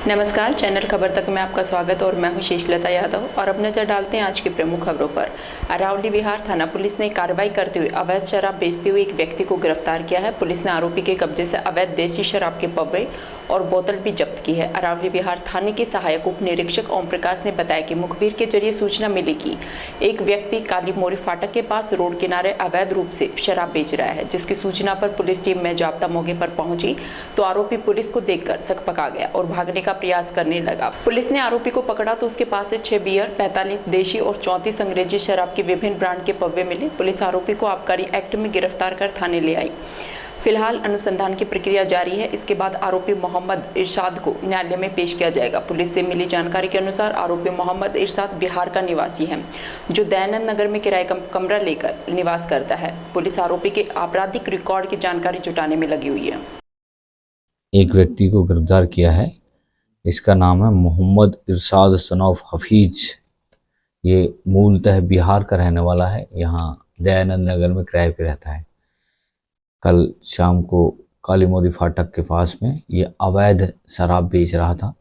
नमस्कार, चैनल खबर तक में आपका स्वागत और मैं हूं शेषलता यादव। और अब नजर डालते हैं आज की प्रमुख खबरों पर। अरावली विहार थाना पुलिस ने कार्रवाई करते हुए अवैध शराब बेचते हुए एक व्यक्ति को गिरफ्तार किया है। पुलिस ने आरोपी के कब्जे से अवैध देसी शराब के पव्वे और बोतल भी जब्त की है। अरावली विहार थाने के सहायक उप निरीक्षक ओम प्रकाश ने बताया कि मुखबिर के जरिए सूचना मिली कि एक व्यक्ति काली मोरी फाटक के पास रोड किनारे अवैध रूप से शराब बेच रहा है, जिसकी सूचना पर पुलिस टीम में जाब्ता मौके पर पहुंची तो आरोपी पुलिस को देखकर सकपका गया और भागने का प्रयास करने लगा। पुलिस ने आरोपी को पकड़ा तो उसके पास से 6 बियर, 45 देशी और 34 अंग्रेजी शराब के विभिन्न ब्रांड के पव्वे मिले। पुलिस आरोपी को आबकारी एक्ट में गिरफ्तार कर थाने ले आई। फिलहाल अनुसंधान की प्रक्रिया जारी है। इसके बाद आरोपी मोहम्मद इरशाद को न्यायालय में पेश किया जाएगा। पुलिस से मिली जानकारी के अनुसार आरोपी मोहम्मद इरशाद बिहार का निवासी है, जो दयानंद नगर में किराए का कमरा लेकर निवास करता है। पुलिस आरोपी के आपराधिक रिकॉर्ड की जानकारी जुटाने में लगी हुई है। एक व्यक्ति को गिरफ्तार किया है। इसका नाम है मोहम्मद इरशाद सन ऑफ हफीज। ये मूलतः बिहार का रहने वाला है, यहाँ दयानंद नगर में किराए पे रहता है। कल शाम को काली मोरी फाटक के पास में ये अवैध शराब बेच रहा था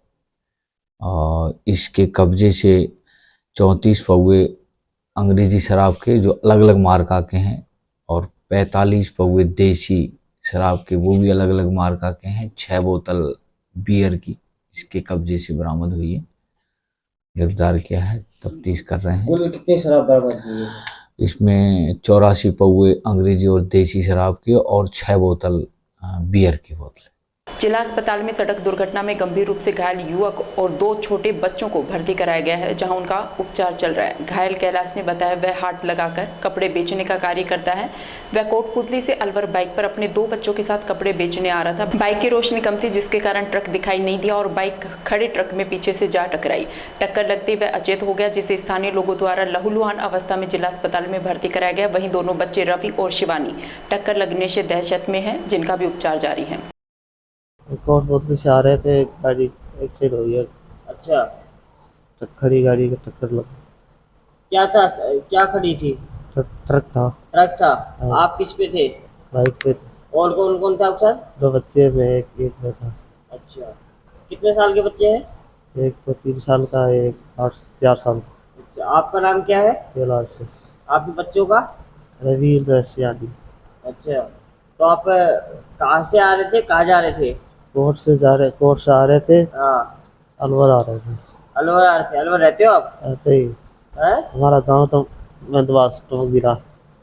और इसके कब्जे से 34 पौवे अंग्रेजी शराब के जो अलग अलग मार्का के हैं और 45 पौवे देसी शराब के, वो भी अलग अलग मार्का के हैं। 6 बोतल बियर की इसके कब्जे से बरामद हुई है। गिरफ्तार किया है, तफ्तीश कर रहे हैं। कुल कितनी शराब बरामद हुई है? इसमें 84 पौवे अंग्रेजी और देसी शराब के और 6 बोतल बियर की बोतल। जिला अस्पताल में सड़क दुर्घटना में गंभीर रूप से घायल युवक और 2 छोटे बच्चों को भर्ती कराया गया है, जहां उनका उपचार चल रहा है। घायल कैलाश ने बताया वह हाट लगाकर कपड़े बेचने का कार्य करता है। वह कोटपुतली से अलवर बाइक पर अपने 2 बच्चों के साथ कपड़े बेचने आ रहा था। बाइक की रोशनी कम थी, जिसके कारण ट्रक दिखाई नहीं दिया और बाइक खड़े ट्रक में पीछे से जा टकराई। टक्कर लगते वह अचेत हो गया, जिसे स्थानीय लोगों द्वारा लहूलुहान अवस्था में जिला अस्पताल में भर्ती कराया गया। वहीं दोनों बच्चे रवि और शिवानी टक्कर लगने से दहशत में है, जिनका भी उपचार जारी है। कोटपुतली से आ रहे थे, गाड़ी एक्सीडेंट हो गया। अच्छा, खड़ी गाड़ी का टक्कर लगा। क्या था? क्या खड़ी थी? ट्रक था। ट्रक था। हाँ। आप किस पे थे? बाइक पे थे। और कौन कौन था आपके साथ? 2 बच्चे में एक में था। अच्छा, कितने साल के बच्चे हैं? एक तो 3 साल का है, एक 4 साल का। अच्छा, आपका नाम क्या है? कैलाश से। आपके बच्चों का? रवि रशियानी। अच्छा, तो आप कहाँ से आ रहे थे, कहाँ जा रहे थे? कोर्ट से आ रहे थे, हाँ, अलवर आ रहे थे। अलवर आ रहे थे। अलवर रहते हो आप? आते ही हैं? हमारा गांव तो मंदवास तो गिरा।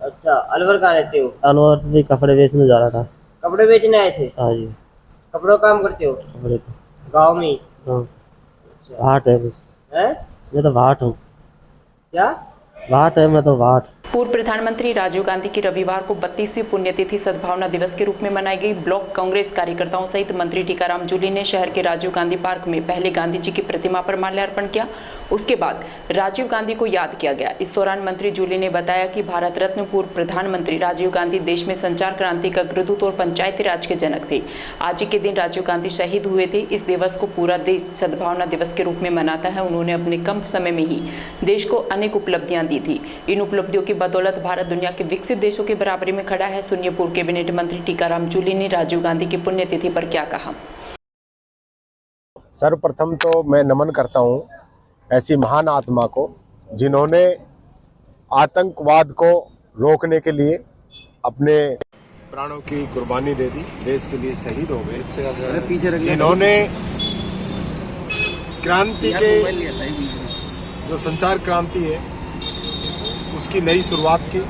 अच्छा, अलवर कहाँ रहते हो? अलवर भी कपड़े बेचने जा रहा था। कपड़े बेचने आए थे? हाँ जी, कपड़ों का काम करते हो कपड़े का गाँव में ही? हाँ। अच्छा, भाट है मैं तो भाट हूँ। क्या भाट है मैं तो भाट। पूर्व प्रधानमंत्री राजीव गांधी की रविवार को 32वीं पुण्यतिथि सद्भावना दिवस के रूप में मनाई गई। ब्लॉक कांग्रेस कार्यकर्ताओं सहित मंत्री टीकाराम जूली ने शहर के राजीव गांधी पार्क में पहले गांधी जी की प्रतिमा पर माल्यार्पण किया। उसके बाद राजीव गांधी को याद किया गया। इस दौरान मंत्री जूली ने बताया कि भारत रत्न पूर्व प्रधानमंत्री राजीव गांधी देश में संचार क्रांति का अग्रदूत और पंचायती राज के जनक थे। आज ही के दिन राजीव गांधी शहीद हुए थे। इस दिवस को पूरा देश सद्भावना दिवस के रूप में मनाता है। उन्होंने अपने कम समय में ही देश को अनेक उपलब्धियां दी थी। इन उपलब्धियों की बदौलत भारत दुनिया के विकसित देशों के बराबरी में खड़ा है। सुनिए पूर्व कैबिनेट मंत्री टीकाराम जूली ने राजीव गांधी की पुण्यतिथि पर क्या कहा। सर्वप्रथम तो मैं नमन करता हूं ऐसी महान आत्मा को, जिन्होंने आतंकवाद को रोकने के लिए अपने प्राणों की कुर्बानी दे दी, देश के लिए शहीद हो गए। जिन्होंने क्रांति के जो संचार क्रांति है उसकी नई शुरुआत की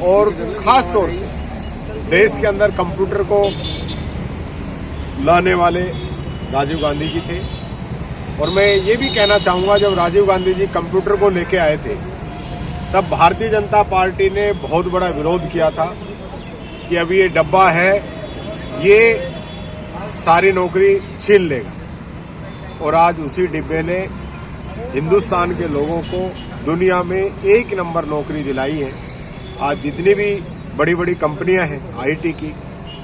और खास तौर से देश के अंदर कंप्यूटर को लाने वाले राजीव गांधी जी थे। और मैं ये भी कहना चाहूँगा, जब राजीव गांधी जी कंप्यूटर को लेके आए थे तब भारतीय जनता पार्टी ने बहुत बड़ा विरोध किया था कि अभी ये डब्बा है, ये सारी नौकरी छीन लेगा। और आज उसी डिब्बे ने हिंदुस्तान के लोगों को दुनिया में 1 नंबर नौकरी दिलाई है। आज जितनी भी बड़ी बड़ी कंपनियां हैं आईटी की,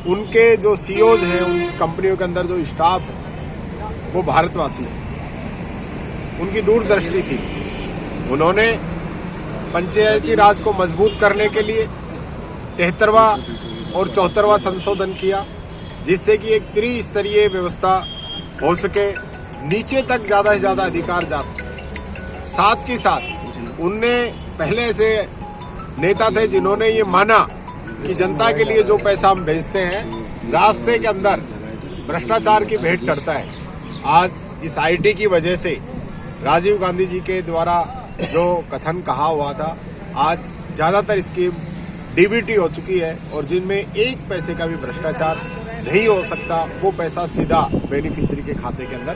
उनके जो सीईओज हैं, उन कंपनियों के अंदर जो स्टाफ है वो भारतवासी हैं। उनकी दूरदृष्टि थी। उन्होंने पंचायती राज को मजबूत करने के लिए 73वां और 74वां संशोधन किया, जिससे कि एक त्रिस्तरीय व्यवस्था हो सके नीचे तक ज़्यादा से ज़्यादा अधिकार जा सके। साथ ही साथ उनने पहले से नेता थे जिन्होंने ये माना कि जनता के लिए जो पैसा हम भेजते हैं रास्ते के अंदर भ्रष्टाचार की भेंट चढ़ता है। आज इस आईटी की वजह से राजीव गांधी जी के द्वारा जो कथन कहा हुआ था, आज ज़्यादातर स्कीम डीबीटी हो चुकी है और जिनमें एक पैसे का भी भ्रष्टाचार नहीं हो सकता, वो पैसा सीधा बेनिफिशियरी के खाते के अंदर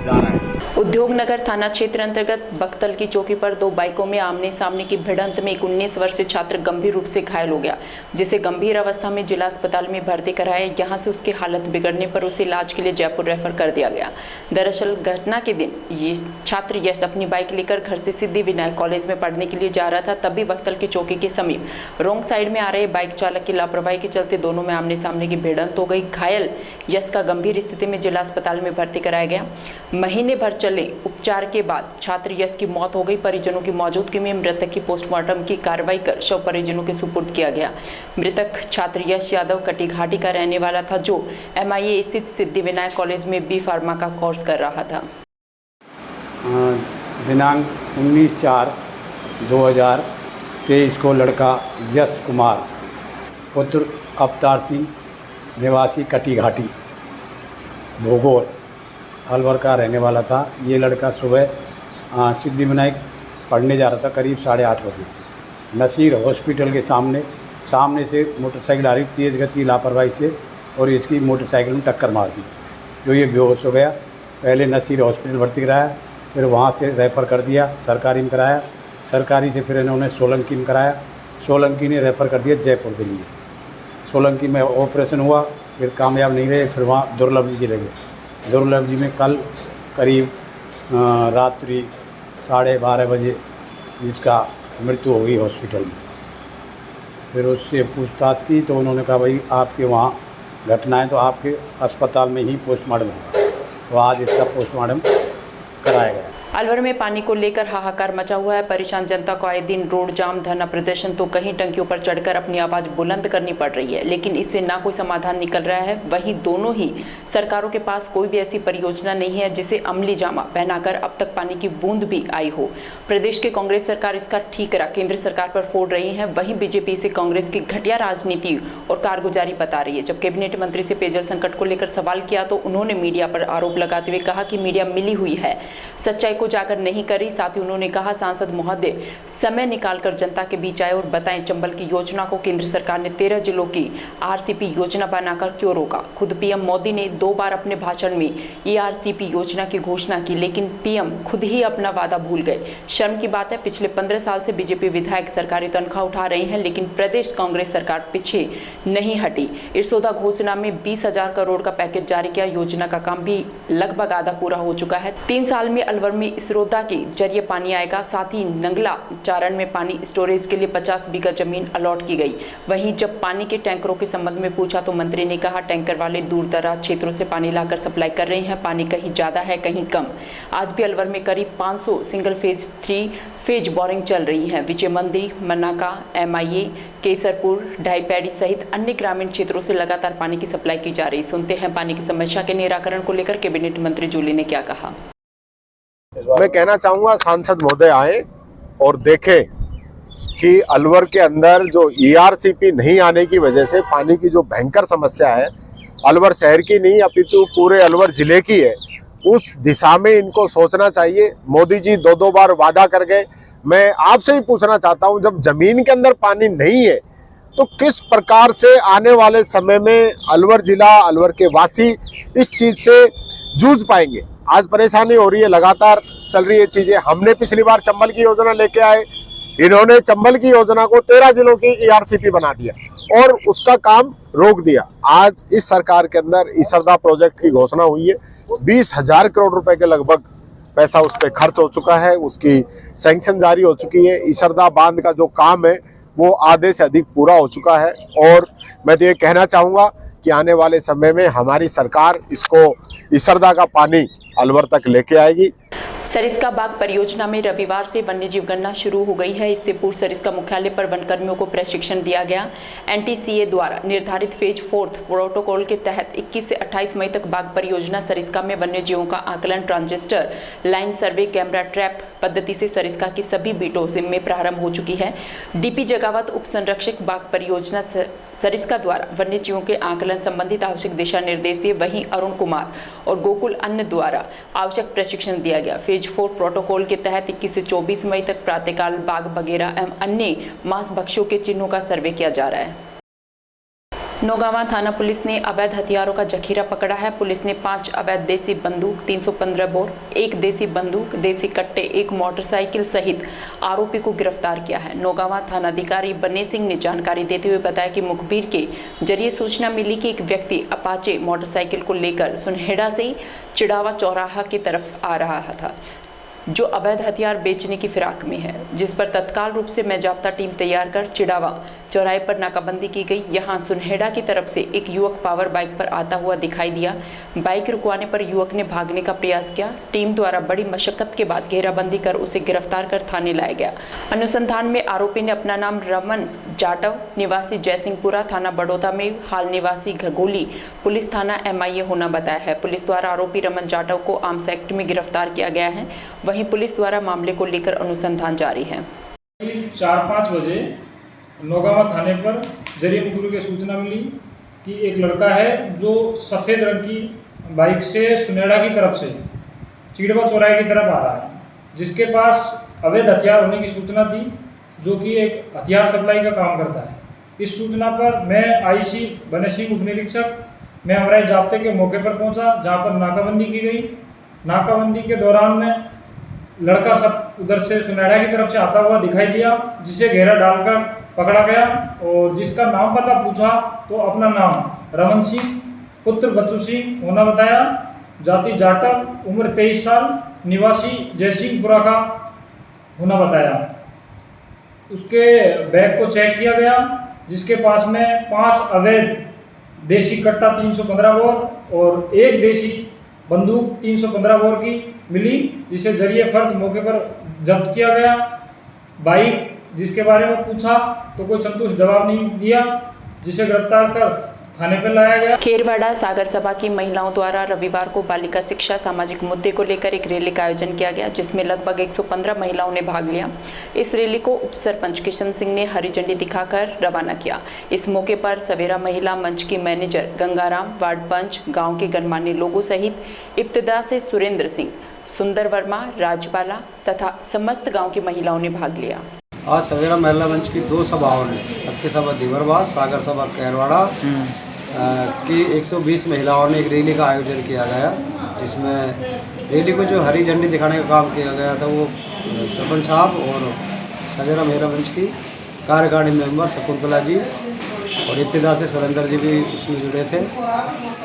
जा रहा है। उद्योग नगर थाना क्षेत्र अंतर्गत बख्तल की चौकी पर दो बाइकों में आमने सामने की भिड़ंत में एक 19 वर्षीय छात्र गंभीर रूप से घायल हो गया, जिसे गंभीर अवस्था में जिला अस्पताल में भर्ती कराया। यहां से उसकी हालत बिगड़ने पर उसे इलाज के लिए जयपुर रेफर कर दिया गया। दरअसल घटना के दिन ये छात्र यश अपनी बाइक लेकर घर से सिद्धि विनायक कॉलेज में पढ़ने के लिए जा रहा था। तभी बख्तल की चौकी के समीप रोंग साइड में आ रहे बाइक चालक की लापरवाही के चलते दोनों में आमने सामने की भिड़ंत हो गई। घायल यश का गंभीर स्थिति में जिला अस्पताल में भर्ती कराया गया। महीने भर चले उपचार के बाद छात्र यश की मौत हो गई। परिजनों की मौजूदगी में मृतक की पोस्टमार्टम की कार्रवाई कर शव परिजनों के सुपुर्द किया गया। मृतक छात्र यश यादव कटीघाटी का रहने वाला था, जो MIA स्थित सिद्धि विनायक कॉलेज में B फार्मा का कोर्स कर रहा था। दिनांक 19/4/2023 को लड़का यश कुमार पुत्र अवतार सिंह निवासी कटीघाटी भोगोल अलवर का रहने वाला था। ये लड़का सुबह सिद्धि विनायक पढ़ने जा रहा था करीब 8:30 बजे। नसीर हॉस्पिटल के सामने से मोटरसाइकिल आ रही तेज़ गति लापरवाही से और इसकी मोटरसाइकिल में टक्कर मार दी, जो ये बेहोश हो गया। पहले नसीर हॉस्पिटल भर्ती कराया, फिर वहाँ से रेफ़र कर दिया, सरकारी में कराया। सरकारी से फिर इन्होंने सोलंकी में कराया, सोलंकी ने रेफ़र कर दिया जयपुर के लिए। सोलंकी में ऑपरेशन हुआ, फिर कामयाब नहीं रहे, फिर वहाँ दुर्लभ जी ले गए। दुर्लभ जी में कल करीब रात्रि 12:30 बजे इसका मृत्यु हो गई हॉस्पिटल में। फिर उससे पूछताछ की तो उन्होंने कहा भाई आपके वहाँ घटना है तो आपके अस्पताल में ही पोस्टमार्टम होगा। तो आज इसका पोस्टमार्टम कराया गया। अलवर में पानी को लेकर हाहाकार मचा हुआ है। परेशान जनता को आए दिन रोड जाम, धरना प्रदर्शन तो कहीं टंकियों पर चढ़कर अपनी आवाज बुलंद करनी पड़ रही है, लेकिन इससे ना कोई समाधान निकल रहा है। वहीं दोनों ही सरकारों के पास कोई भी ऐसी परियोजना नहीं है जिसे अमली जामा पहनाकर अब तक पानी की बूंद भी आई हो। प्रदेश की कांग्रेस सरकार इसका ठीकरा केंद्र सरकार पर फोड़ रही है। वहीं बीजेपी इसे कांग्रेस की घटिया राजनीति और कारगुजारी बता रही है। जब कैबिनेट मंत्री से पेयजल संकट को लेकर सवाल किया तो उन्होंने मीडिया पर आरोप लगाते हुए कहा कि मीडिया मिली हुई है, सच्चाई को जाकर नहीं करी। साथ ही उन्होंने कहा सांसद महोदय समय निकालकर जनता के बीच आए और बताएं चंबल की योजना को केंद्र सरकार ने 13 जिलों की RCP योजना बनाकर क्यों रोका। खुद PM मोदी ने 2 बार अपने भाषण में ERCP योजना की घोषणा की, लेकिन PM खुद ही अपना वादा भूल गए। शर्म की बात है, पिछले 15 साल से बीजेपी विधायक सरकारी तनख्वाह उठा रहे हैं, लेकिन प्रदेश कांग्रेस सरकार पीछे नहीं हटी। इरसोदा घोषणा में 20,000 करोड़ का पैकेज जारी किया। योजना का काम भी लगभग आधा पूरा हो चुका है। 3 साल में अलवर में इसरोदा के जरिए पानी आएगा। साथ ही नंगला चारण में पानी स्टोरेज के लिए 50 बीघा जमीन अलॉट की गई। वहीं जब पानी के टैंकरों के संबंध में पूछा तो मंत्री ने कहा टैंकर वाले दूर दराज क्षेत्रों से पानी लाकर सप्लाई कर रहे हैं। पानी कहीं ज्यादा है कहीं कम। आज भी अलवर में करीब 500 सिंगल फेज 3 फेज बोरिंग चल रही है। विजय मंदिर, मनाका, MIA, केसरपुर, ढाईपैड़ी सहित अन्य ग्रामीण क्षेत्रों से लगातार पानी की सप्लाई की जा रही। सुनते हैं पानी की समस्या के निराकरण को लेकर कैबिनेट मंत्री जूली ने क्या कहा। मैं कहना चाहूंगा सांसद महोदय आए और देखें कि अलवर के अंदर जो ERCP नहीं आने की वजह से पानी की जो भयंकर समस्या है, अलवर शहर की नहीं अपितु पूरे अलवर जिले की है, उस दिशा में इनको सोचना चाहिए। मोदी जी 2 बार वादा कर गए। मैं आपसे ही पूछना चाहता हूं, जब जमीन के अंदर पानी नहीं है तो किस प्रकार से आने वाले समय में अलवर जिला, अलवर के वासी इस चीज से जूझ पाएंगे। आज परेशानी हो रही है, लगातार चल रही है चीजें। हमने पिछली बार चंबल की योजना लेके आए, इन्होंने चंबल की योजना को 13 जिलों की ERCP बना दिया और उसका काम रोक दिया। आज इस सरकार के अंदर इसरदा प्रोजेक्ट की घोषणा हुई है। 20,000 करोड़ रुपए के लगभग पैसा उस पर खर्च हो चुका है, उसकी सैंक्शन जारी हो चुकी है। इसरदा बांध का जो काम है वो आधे से अधिक पूरा हो चुका है और मैं तो ये कहना चाहूँगा कि आने वाले समय में हमारी सरकार इसको इसरदा का पानी अलवर तक लेके आएगी। सरिस्का बाग परियोजना में रविवार से वन्यजीव गणना शुरू हो गई है। इससे पूर्व सरिस्का मुख्यालय पर वनकर्मियों को प्रशिक्षण दिया गया। एनटीसीए द्वारा निर्धारित फेज 4 प्रोटोकॉल के तहत 21 से 28 मई तक बाग परियोजना सरिस्का में वन्यजीवों का आकलन ट्रांजिस्टर लाइन सर्वे कैमरा ट्रैप पद्धति से सरिस्का की सभी बीटों में प्रारंभ हो चुकी है। डीपी जगावत उप संरक्षक बाग परियोजना सरिस्का द्वारा वन्यजीवों के आकलन संबंधित आवश्यक दिशा निर्देश दिए। वहीं अरुण कुमार और गोकुल अन्य द्वारा आवश्यक प्रशिक्षण दिया गया। फेज 4 प्रोटोकॉल के तहत 21 से 24 मई तक प्रातःकाल बाघ वगैरह एवं अन्य मांस भक्षियों के चिन्हों का सर्वे किया जा रहा है। नौगावा थाना पुलिस ने अवैध हथियारों का जखीरा पकड़ा है। पुलिस ने 5 अवैध देसी बंदूक, 315 बोर, 1 देसी बंदूक, देसी कट्टे, 1 मोटरसाइकिल सहित आरोपी को गिरफ्तार किया है। नौगावा थानाधिकारी बने सिंह ने जानकारी देते हुए बताया कि मुखबिर के जरिए सूचना मिली कि एक व्यक्ति अपाचे मोटरसाइकिल को लेकर सुनहेड़ा से चिड़ावा चौराहा की तरफ आ रहा था, जो अवैध हथियार बेचने की फिराक में है, जिस पर तत्काल रूप से मेजाब्ता टीम तैयार कर चिड़ावा चौराहे पर नाकाबंदी की गई। यहां सुनहेड़ा की तरफ से एक युवक पावर बाइक पर आता हुआ दिखाई दिया। बाइक रुकवाने पर युवक ने भागने का प्रयास किया। टीम द्वारा बड़ी मशक्कत के बाद घेराबंदी कर उसे गिरफ्तार कर थाने लाया गया। अनुसंधान में आरोपी ने अपना नाम रमन जाटव निवासी जयसिंहपुरा थाना बड़ौदा में हाल निवासी घगोली पुलिस थाना MIA होना बताया है। पुलिस द्वारा आरोपी रमन जाटव को आर्म्स एक्ट में गिरफ्तार किया गया है। वहीं पुलिस द्वारा मामले को लेकर अनुसंधान जारी है। 4-5 बजे नौगावा थाने पर जरिए मुखबिर की सूचना मिली कि एक लड़का है जो सफ़ेद रंग की बाइक से सुनेड़ा की तरफ से चिड़वा चौराहे की तरफ आ रहा है, जिसके पास अवैध हथियार होने की सूचना थी, जो कि एक हथियार सप्लाई का काम करता है। इस सूचना पर मैं IC बने सिंह उप निरीक्षक मैं अमराई जाब्ते के मौके पर पहुंचा, जहां पर नाकाबंदी की गई। नाकाबंदी के दौरान में लड़का सब उधर से सुनेड़ा की तरफ से आता हुआ दिखाई दिया, जिसे घेरा डालकर पकड़ा गया और जिसका नाम पता पूछा तो अपना नाम रमन सिंह पुत्र बच्चू सिंह होना बताया, जाति जाटव, उम्र 23 साल, निवासी जयसिंहपुरा का होना बताया। उसके बैग को चेक किया गया, जिसके पास में 5 अवैध देसी कट्टा 315 बोर और 1 देसी बंदूक 315 बोर की मिली, जिसे जरिए फर्द मौके पर जब्त किया गया। बाइक जिसके बारे में पूछा तो कोई संतुष्ट जवाब नहीं दिया, जिसे गिरफ्तार कर थाने पर लाया गया। खेरवाड़ा सागर सभा की महिलाओं द्वारा रविवार को बालिका शिक्षा सामाजिक मुद्दे को लेकर एक रैली का आयोजन किया गया, जिसमें लगभग 115 महिलाओं ने भाग लिया। इस रैली को उप सरपंच किशन सिंह ने हरी झंडी दिखाकर रवाना किया। इस मौके पर सवेरा महिला मंच की मैनेजर गंगाराम, वार्ड पंच, गाँव के गणमान्य लोगों सहित इब्तदा से सुरेंद्र सिंह, सुंदर वर्मा, राजबाला तथा समस्त गाँव की महिलाओं ने भाग लिया। आज सवेरा महिला मंच की 2 सभाओं ने सबके सभा दीवरबास, सागर सभा कैरवाड़ा की 120 महिलाओं ने एक रैली का आयोजन किया गया, जिसमें रैली को जो हरी झंडी दिखाने का काम किया गया था वो सरपंच साहब और सवेरा महिला मंच की कार्यकारिणी मेंबर शकुंतला जी और इब्तिदा से सुरेंद्र जी भी उसमें जुड़े थे।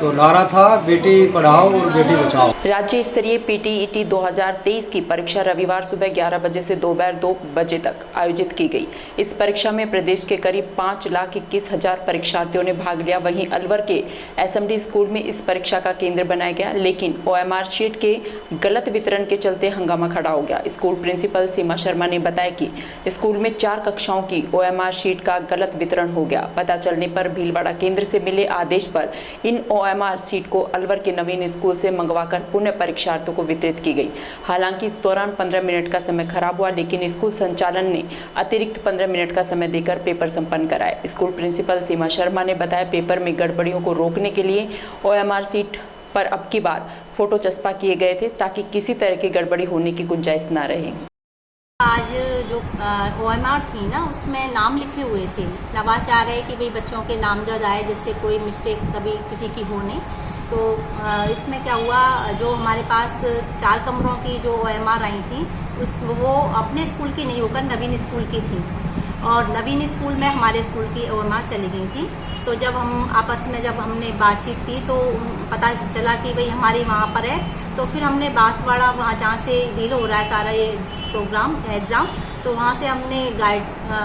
तो नारा था बेटी पढ़ाओ और बेटी बचाओ। राज्य स्तरीय PTET 2023 की परीक्षा रविवार सुबह 11 बजे से दोपहर 2 बजे तक आयोजित की गई। इस परीक्षा में प्रदेश के करीब 5,21,000 परीक्षार्थियों ने भाग लिया। वहीं अलवर के SMD स्कूल में इस परीक्षा का केंद्र बनाया गया, लेकिन OMR शीट के गलत वितरण के चलते हंगामा खड़ा हो गया। स्कूल प्रिंसिपल सीमा शर्मा ने बताया कि स्कूल में 4 कक्षाओं की OMR शीट का गलत वितरण हो गया। पता चलने पर भीलवाड़ा केंद्र से मिले आदेश पर इन OMR सीट को अलवर के नवीन स्कूल से मंगवाकर पुनः परीक्षार्थियों को वितरित की गई। हालांकि इस दौरान 15 मिनट का समय खराब हुआ, लेकिन स्कूल संचालन ने अतिरिक्त 15 मिनट का समय देकर पेपर संपन्न कराए। स्कूल प्रिंसिपल सीमा शर्मा ने बताया, पेपर में गड़बड़ियों को रोकने के लिए OMR सीट पर अब की बार फोटो चस्पा किए गए थे, ताकि किसी तरह की गड़बड़ी होने की गुंजाइश न रहे। आज जो OMR थी ना, उसमें नाम लिखे हुए थे। नवाचार है कि भाई बच्चों के नामजद आए, जिससे कोई मिस्टेक कभी किसी की हो नहीं। तो इसमें क्या हुआ, जो हमारे पास 4 कमरों की जो OMR आई थी वो अपने स्कूल की नहीं होकर नवीन स्कूल की थी, और नवीन स्कूल में हमारे स्कूल की OMR चली गई थी। तो जब हम आपस में जब हमने बातचीत की तो पता चला कि भाई हमारी वहाँ पर है। तो फिर हमने बांसवाड़ा, वहाँ जहाँ से डील हो रहा है सारा ये प्रोग्राम एग्ज़ाम, तो वहाँ से हमने गाइड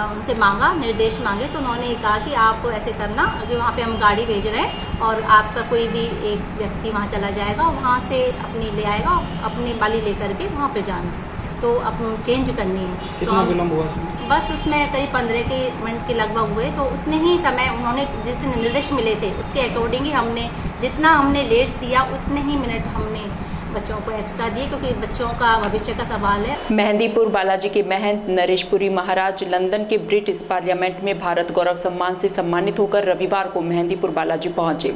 उनसे मांगा, निर्देश मांगे, तो उन्होंने कहा कि आप ऐसे करना, अभी वहाँ पे हम गाड़ी भेज रहे हैं और आपका कोई भी एक व्यक्ति वहाँ चला जाएगा, वहाँ से अपनी ले आएगा, अपनी बाली लेकर के वहाँ पे जाना, तो अब चेंज करनी है। कितना विलम्ब हुआ? बस उसमें करीब 15 मिनट के लगभग हुए, तो उतने ही समय उन्होंने जैसे निर्देश मिले थे उसके अकॉर्डिंग ही हमने जितना हमने लेट दिया उतने ही मिनट हमने बच्चों को एक्स्ट्रा दिए, क्योंकि बच्चों का भविष्य का सवाल है। मेहंदीपुर बालाजी के महंत नरेशपुरी महाराज लंदन के ब्रिटिश पार्लियामेंट में भारत गौरव सम्मान से सम्मानित होकर रविवार को मेहंदीपुर बालाजी पहुंचे।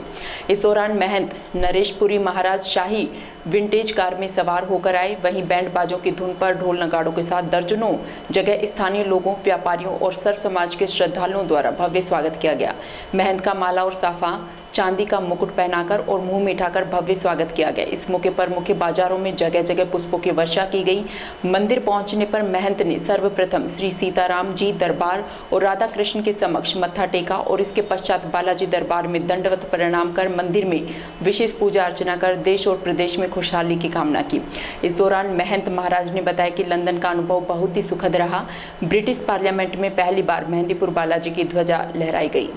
इस दौरान महंत नरेशपुरी महाराज शाही विंटेज कार में सवार होकर आए। वहीं बैंड बाजों की धुन पर ढोल नगाड़ों के साथ दर्जनों जगह स्थानीय लोगों, व्यापारियों और सर्व समाज के श्रद्धालुओं द्वारा भव्य स्वागत किया गया। महंत का माला और साफा, चांदी का मुकुट पहनाकर और मुंह मिठाकर भव्य स्वागत किया गया। इस मौके पर मुख्य बाजारों में जगह जगह पुष्पों की वर्षा की गई। मंदिर पहुंचने पर महंत ने सर्वप्रथम श्री सीताराम जी दरबार और राधा कृष्ण के समक्ष मत्था टेका और इसके पश्चात बालाजी दरबार में दंडवत प्रणाम कर मंदिर में विशेष पूजा अर्चना कर देश और प्रदेश में खुशहाली की कामना की। इस दौरान महंत महाराज ने बताया कि लंदन का अनुभव बहुत ही सुखद रहा। ब्रिटिश पार्लियामेंट में पहली बार मेहंदीपुर बालाजी की ध्वजा लहराई गई।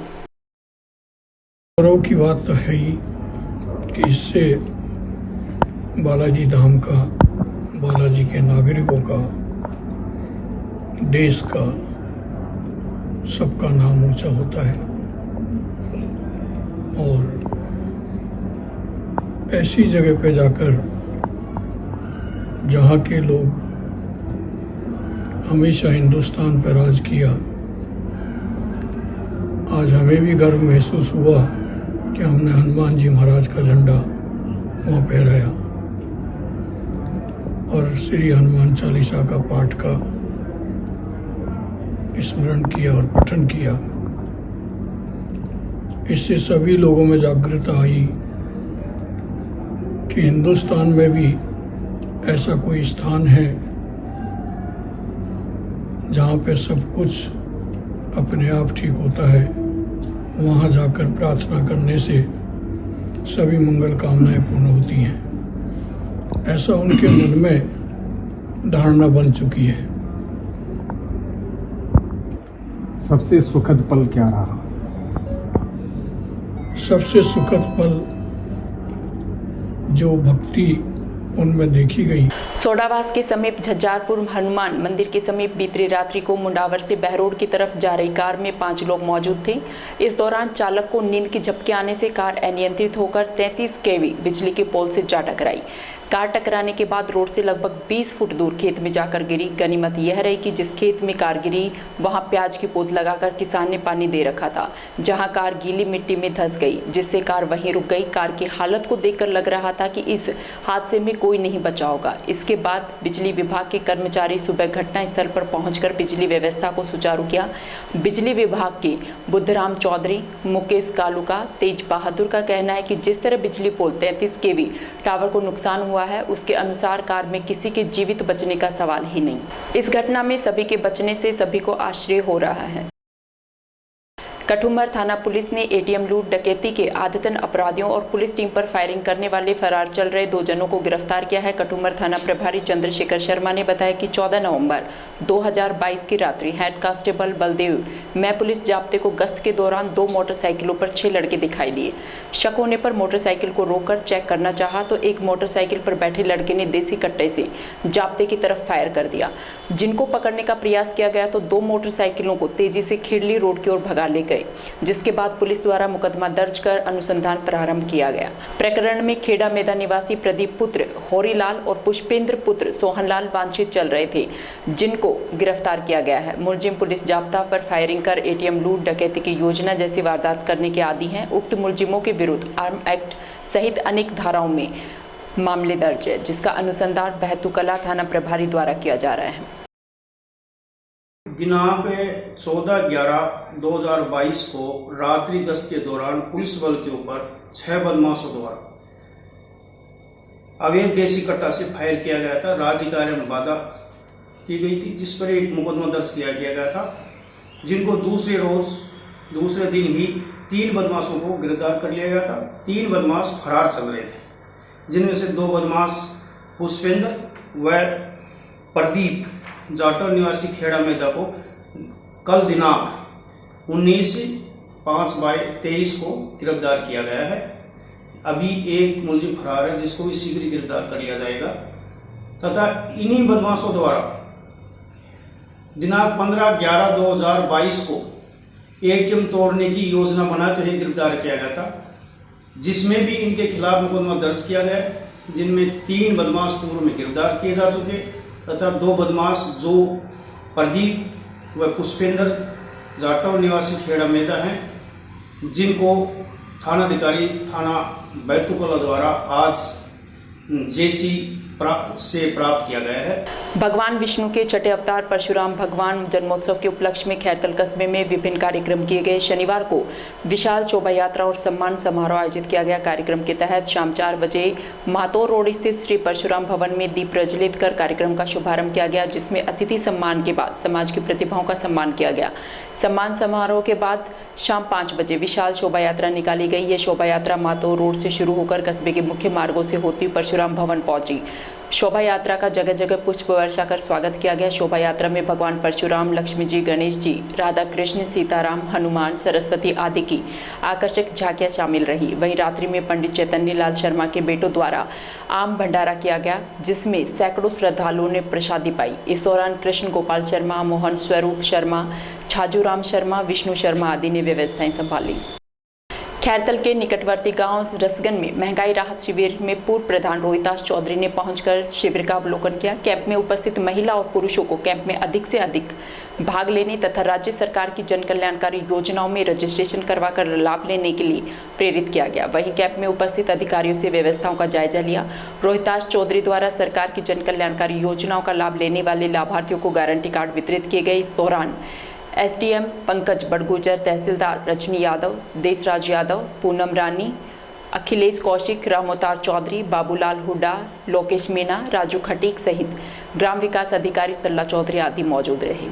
गौरव की बात तो है ही कि इससे बालाजी धाम का, बालाजी के नागरिकों का, देश का, सबका नाम ऊंचा होता है। और ऐसी जगह पे जाकर जहाँ के लोग हमेशा हिंदुस्तान पर राज किया, आज हमें भी गर्व महसूस हुआ कि हमने हनुमान जी महाराज का झंडा वहाँ फहराया और श्री हनुमान चालीसा का पाठ का स्मरण किया और पठन किया। इससे सभी लोगों में जागरूकता आई कि हिंदुस्तान में भी ऐसा कोई स्थान है जहाँ पे सब कुछ अपने आप ठीक होता है। वहाँ जाकर प्रार्थना करने से सभी मंगल कामनाएं पूर्ण होती हैं, ऐसा उनके मन में धारणा बन चुकी है। सबसे सुखद पल क्या रहा? सबसे सुखद पल जो भक्ति उनमें देखी गई। सोडावास के समीप झज्जारपुर हनुमान मंदिर के समीप बीती रात्रि को मुंडावर से बहरोड की तरफ जा रही कार में 5 लोग मौजूद थे। इस दौरान चालक को नींद की झपकी आने से कार अनियंत्रित होकर 33 kV बिजली के पोल से जा टकराई। कार टकराने के बाद रोड से लगभग 20 फुट दूर खेत में जाकर गिरी। गनीमत यह रही कि जिस खेत में कार गिरी वहां प्याज की पौध लगाकर किसान ने पानी दे रखा था, जहां कार गीली मिट्टी में धंस गई, जिससे कार वहीं रुक गई। कार की हालत को देखकर लग रहा था कि इस हादसे में कोई नहीं बचा होगा। इसके बाद बिजली विभाग के कर्मचारी सुबह घटना स्थल पर पहुंचकर बिजली व्यवस्था को सुचारू किया। बिजली विभाग के बुद्धराम चौधरी, मुकेश कालूका, तेज बहादुर का कहना है कि जिस तरह बिजली पोल 33 kV टावर को नुकसान हुआ है, उसके अनुसार कार में किसी के जीवित बचने का सवाल ही नहीं। इस घटना में सभी के बचने से सभी को आश्चर्य हो रहा है। कठुमर थाना पुलिस ने एटीएम लूट डकैती के आदतन अपराधियों और पुलिस टीम पर फायरिंग करने वाले फरार चल रहे 2 जनों को गिरफ्तार किया है। कठुमर थाना प्रभारी चंद्रशेखर शर्मा ने बताया कि 14 नवंबर 2022 की रात्रि हेड कांस्टेबल बलदेव मैं पुलिस जाब्ते को गश्त के दौरान 2 मोटरसाइकिलों पर 6 लड़के दिखाई दिए। शक होने पर मोटरसाइकिल को रोककर चेक करना चाहा तो एक मोटरसाइकिल पर बैठे लड़के ने देसी कट्टे से जाब्ते की तरफ फायर कर दिया। जिनको पकड़ने का प्रयास किया गया तो 2 मोटरसाइकिलों को तेजी से खिड़ली रोड की ओर भगा ले गए, जिसके बाद पुलिस द्वारा मुकदमा दर्ज कर अनुसंधान प्रारंभ किया गया। प्रकरण में खेड़ा मैदान निवासी प्रदीप पुत्र होरीलाल और पुष्पेंद्र पुत्र सोहनलाल वांछित चल रहे थे, जिनको गिरफ्तार किया गया है। मुलजिम पुलिस जाब्ता पर फायरिंग कर एटीएम लूट डकैती की योजना जैसी वारदात करने के आदी हैं। उक्त मुलजिमों के विरुद्ध आर्म एक्ट सहित अनेक धाराओं में मामले दर्ज है, जिसका अनुसंधान बहतूकला थाना प्रभारी द्वारा किया जा रहा है। दिनांक 14/11/2022 को रात्रि गश्त के दौरान पुलिस बल के ऊपर 6 बदमाशों द्वारा अवैध देसी कट्टा से फायर किया गया था। राज्य कार्य में बाधा की गई थी, जिस पर एक मुकदमा दर्ज किया गया था, जिनको दूसरे दिन ही 3 बदमाशों को गिरफ्तार कर लिया गया था। 3 बदमाश फरार चल रहे थे, जिनमें से 2 बदमाश पुष्पेंद्र व प्रदीप जाटौर निवासी खेड़ा मेदा को कल दिनांक 19/5/23 को गिरफ्तार किया गया है। अभी एक मुलजिम फरार है जिसको भी शीघ्र गिरफ्तार कर लिया जाएगा तथा इन्हीं बदमाशों द्वारा दिनांक 15/11/2022 को ATM तोड़ने की योजना बनाते हुए गिरफ्तार किया गया था, जिसमें भी इनके खिलाफ मुकदमा दर्ज किया गया है, जिनमें 3 बदमाश पूर्व में गिरफ्तार किए जा चुके तथा 2 बदमाश जो प्रदीप व पुष्पेंद्र जाटौर निवासी खेड़ा मेदा हैं, जिनको थानाधिकारी थाना बैतूकला द्वारा आज जेसी से प्राप्त किया गया है। भगवान विष्णु के छठे अवतार परशुराम भगवान जन्मोत्सव के उपलक्ष्य में खैरतल कस्बे में विभिन्न कार्यक्रम किए गए। शनिवार को विशाल शोभा यात्रा और सम्मान समारोह आयोजित किया गया। कार्यक्रम के तहत शाम 4 बजे मातोर रोड स्थित श्री परशुराम भवन में दीप प्रज्वलित कर कार्यक्रम का शुभारंभ किया गया, जिसमें अतिथि सम्मान के बाद समाज की प्रतिभाओं का सम्मान किया गया। सम्मान समारोह के बाद शाम 5 बजे विशाल शोभा यात्रा निकाली गई। ये शोभा यात्रा मातोर रोड से शुरू होकर कस्बे के मुख्य मार्गों से होती परशुराम भवन पहुंची। शोभा यात्रा का जगह जगह पुष्प वर्षा कर स्वागत किया गया। शोभा यात्रा में भगवान परशुराम, लक्ष्मी जी, गणेश जी, राधा कृष्ण, सीताराम, हनुमान, सरस्वती आदि की आकर्षक झांकियां शामिल रही। वहीं रात्रि में पंडित चैतन्य लाल शर्मा के बेटों द्वारा आम भंडारा किया गया, जिसमें सैकड़ों श्रद्धालुओं ने प्रसादी पाई। इस दौरान कृष्ण गोपाल शर्मा, मोहन स्वरूप शर्मा, छाजूराम शर्मा, विष्णु शर्मा आदि ने व्यवस्थाएं संभाली। खैरतल के निकटवर्ती गांव रसगन में महंगाई राहत शिविर में पूर्व प्रधान रोहिताश चौधरी ने पहुंचकर शिविर का अवलोकन किया। कैंप में उपस्थित महिला और पुरुषों को कैंप में अधिक से अधिक भाग लेने तथा राज्य सरकार की जन कल्याणकारी योजनाओं में रजिस्ट्रेशन करवाकर लाभ लेने के लिए प्रेरित किया गया। वहीं कैंप में उपस्थित अधिकारियों से व्यवस्थाओं का जायजा लिया। रोहिताश चौधरी द्वारा सरकार की जन कल्याणकारी योजनाओं का लाभ लेने वाले लाभार्थियों को गारंटी कार्ड वितरित किए गए। इस दौरान SDM पंकज बड़गुजर, तहसीलदार रजनी यादव, देशराज यादव, पूनम रानी, अखिलेश कौशिक, रामोतार चौधरी, बाबूलाल हुड्डा, लोकेश मीना, राजू खटीक सहित ग्राम विकास अधिकारी सल्ला चौधरी आदि मौजूद रहे।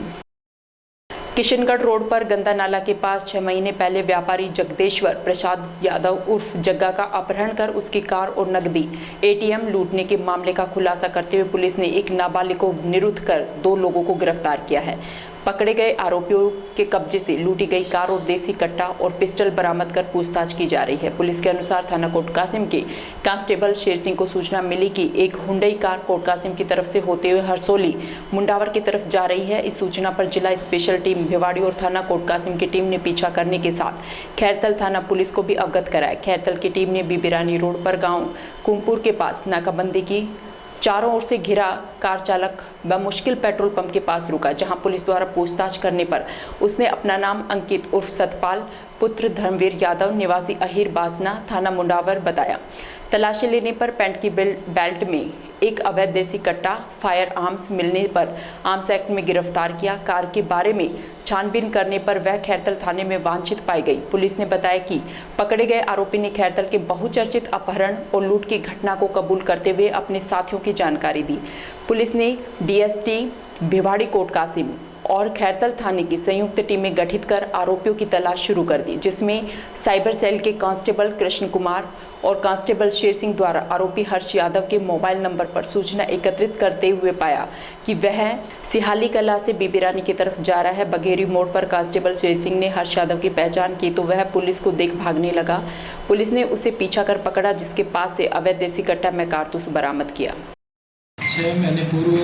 किशनगढ़ रोड पर गंदा नाला के पास 6 महीने पहले व्यापारी जगदेश्वर प्रसाद यादव उर्फ जग्गा का अपहरण कर उसकी कार और नकदी ATM लूटने के मामले का खुलासा करते हुए पुलिस ने एक नाबालिग को निरुद्ध कर 2 लोगों को गिरफ्तार किया है। पकड़े गए आरोपियों के कब्जे से लूटी गई कार और देसी कट्टा और पिस्टल बरामद कर पूछताछ की जा रही है। पुलिस के अनुसार थाना कोट कासिम के कांस्टेबल शेर सिंह को सूचना मिली कि एक हुंडई कार कोट कासिम की तरफ से होते हुए हरसोली मुंडावर की तरफ जा रही है। इस सूचना पर जिला स्पेशल टीम भिवाड़ी और थाना कोट कासिम की टीम ने पीछा करने के साथ खैरतल थाना पुलिस को भी अवगत कराया। खैरतल की टीम ने बीबी रानी रोड पर गाँव कुमपुर के पास नाकाबंदी की। चारों ओर से घिरा कार चालक बमुश्किल पेट्रोल पंप के पास रुका, जहां पुलिस द्वारा पूछताछ करने पर उसने अपना नाम अंकित उर्फ सतपाल पुत्र धर्मवीर यादव निवासी अहिर बासना थाना मुंडावर बताया। तलाशी लेने पर पैंट की बेल्ट में एक अवैध देसी कट्टा फायर आर्म्स मिलने पर आर्म्स एक्ट में गिरफ्तार किया। कार के बारे में छानबीन करने पर वह खैरतल थाने में वांछित पाई गई। पुलिस ने बताया कि पकड़े गए आरोपी ने खैरतल के बहुचर्चित अपहरण और लूट की घटना को कबूल करते हुए अपने साथियों की जानकारी दी। पुलिस ने DST भिवाड़ी कोट कासिम और खैरतल थाने की संयुक्त टीमें गठित कर आरोपियों की तलाश शुरू कर दी, जिसमें साइबर सेल के कांस्टेबल कृष्ण कुमार और कांस्टेबल शेर सिंह द्वारा आरोपी हर्ष यादव के मोबाइल नंबर पर सूचना एकत्रित करते हुए पाया कि वह सिहाली कला से बीबी रानी की तरफ जा रहा है। बघेरी मोड़ पर कांस्टेबल शेर सिंह ने हर्ष यादव की पहचान की तो वह पुलिस को देख भागने लगा। पुलिस ने उसे पीछा कर पकड़ा, जिसके पास से अवैध देसी कट्टा में कारतूस बरामद किया। 6 महीने पूर्व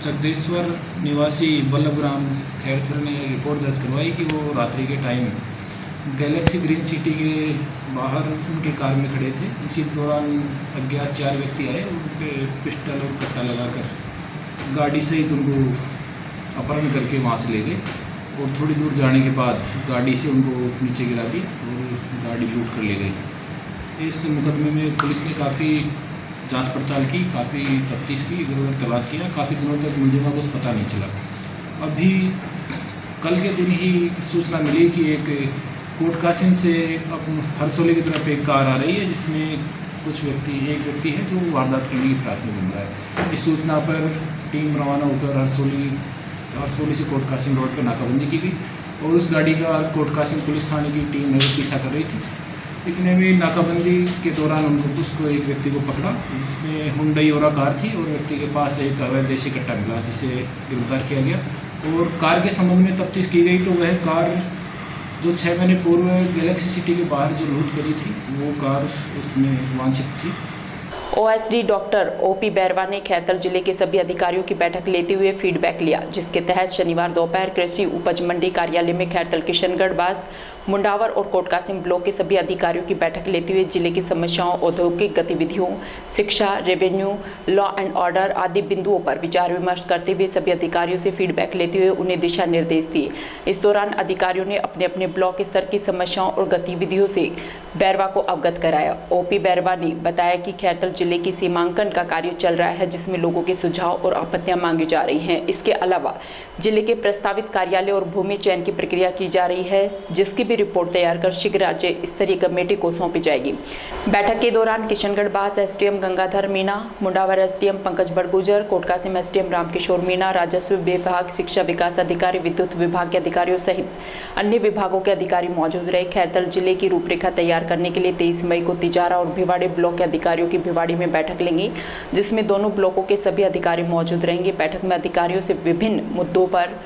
जगदेश्वर निवासी बल्लभराम खैरथल ने रिपोर्ट दर्ज करवाई कि वो रात्रि के टाइम गैलेक्सी ग्रीन सिटी के बाहर उनके कार में खड़े थे। इसी दौरान अज्ञात 4 व्यक्ति आए, उन पर पिस्टल और कट्टा लगाकर गाड़ी सहित उनको अपहरण करके वहाँ से ले गए और थोड़ी दूर जाने के बाद गाड़ी से उनको नीचे गिरा दिया और गाड़ी लूट कर ले गई। इस मुकदमे में पुलिस ने काफ़ी जांच पड़ताल की, काफ़ी तफ्तीश की, इधर उधर तलाश किया। काफ़ी दिनों तक मुलजिमा को पता नहीं चला। अभी कल के दिन ही सूचना मिली कि एक कोट कासिम से हरसोली की तरफ एक कार आ रही है, जिसमें एक व्यक्ति है जो वारदात करने की फिराक में घूम रहा है। इस सूचना पर टीम रवाना होकर हरसोली से कोट कासिम रोड पर नाकाबंदी की गई और उस गाड़ी का कोट कासिम पुलिस थाने की टीम पीछा कर रही थी। इतने में नाकाबंदी के दौरान उसको एक व्यक्ति को पकड़ा, जिसमें हुंडई और कार थी और व्यक्ति के पास एक अवैध देशी कट्टा मिला, जिसे गिरफ्तार किया गया। और कार के संबंध में तफ्तीश की गई तो वह कार जो 6 महीने पूर्व गैलेक्सी सिटी के बाहर जो लूट करी थी, वो कार उसमें वांछित थी। ओएसडी डॉक्टर ओपी बैरवा ने खैरथल जिले के सभी अधिकारियों की बैठक लेते हुए फीडबैक लिया, जिसके तहत शनिवार दोपहर कृषि उपज मंडी कार्यालय में खैरथल किशनगढ़ बास मुंडावर और कोटकासिम ब्लॉक के सभी अधिकारियों की बैठक लेते हुए जिले की समस्याओं, औद्योगिक गतिविधियों, शिक्षा, रेवेन्यू, लॉ एंड ऑर्डर आदि बिंदुओं पर विचार विमर्श करते हुए सभी अधिकारियों से फीडबैक लेते हुए उन्हें दिशा निर्देश दिए। इस दौरान अधिकारियों ने अपने अपने ब्लॉक स्तर की समस्याओं और गतिविधियों से बैरवा को अवगत कराया। ओपी बैरवा ने बताया कि खैरथल जिले की सीमांकन का कार्य चल रहा है, जिसमें लोगों के सुझाव और आपत्तियां मांगी जा रही हैं। इसके अलावा जिले के प्रस्तावित कार्यालय और भूमि चयन की प्रक्रिया की जा रही है, जिसकी भी रिपोर्ट तैयार कर शीघ्र राज्य स्तरीय कमेटी को सौंपी जाएगी। बैठक के दौरान Kishangarh Bas SDM Gangadhar Meena, Mundawar SDM Pankaj Badgujar, Kotkasim SDM Ramkishore Meena, राजस्व विभाग, शिक्षा विकास अधिकारी, विद्युत विभाग के अधिकारियों सहित अन्य विभागों के अधिकारी मौजूद रहे। खैरथल जिले की रूपरेखा तैयार करने के लिए 23 मई को तिजारा और भिवाड़ी ब्लॉक के अधिकारियों की भिवाड़ी में बैठक लेंगी, जिसमें दोनों ब्लॉकों के सभी अधिकारी मौजूद रहेंगे। बैठक में अधिकारियों से विभिन्न मुद्दों पर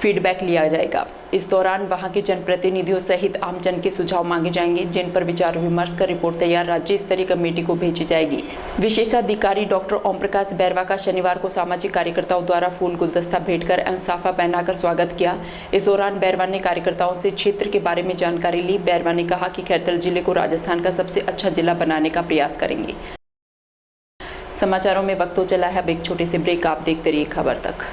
फीडबैक लिया जाएगा। इस दौरान वहां के जनप्रतिनिधियों सहित आमजन के सुझाव मांगे जाएंगे, जिन पर विचार विमर्श कर रिपोर्ट तैयार राज्य स्तरीय कमेटी को भेजी जाएगी। विशेषाधिकारी डॉक्टर ओम प्रकाश बैरवा का शनिवार को सामाजिक कार्यकर्ताओं द्वारा फूल गुलदस्ता भेंटकर एवं साफा पहनाकर स्वागत किया। इस दौरान बैरवा ने कार्यकर्ताओं से क्षेत्र के बारे में जानकारी ली। बैरवा ने कहा कि खैरथल जिले को राजस्थान का सबसे अच्छा जिला बनाने का प्रयास करेंगे। समाचारों में वक्त तो चला है अब एक छोटे से ब्रेक, आप देखते रहिए खबर तक।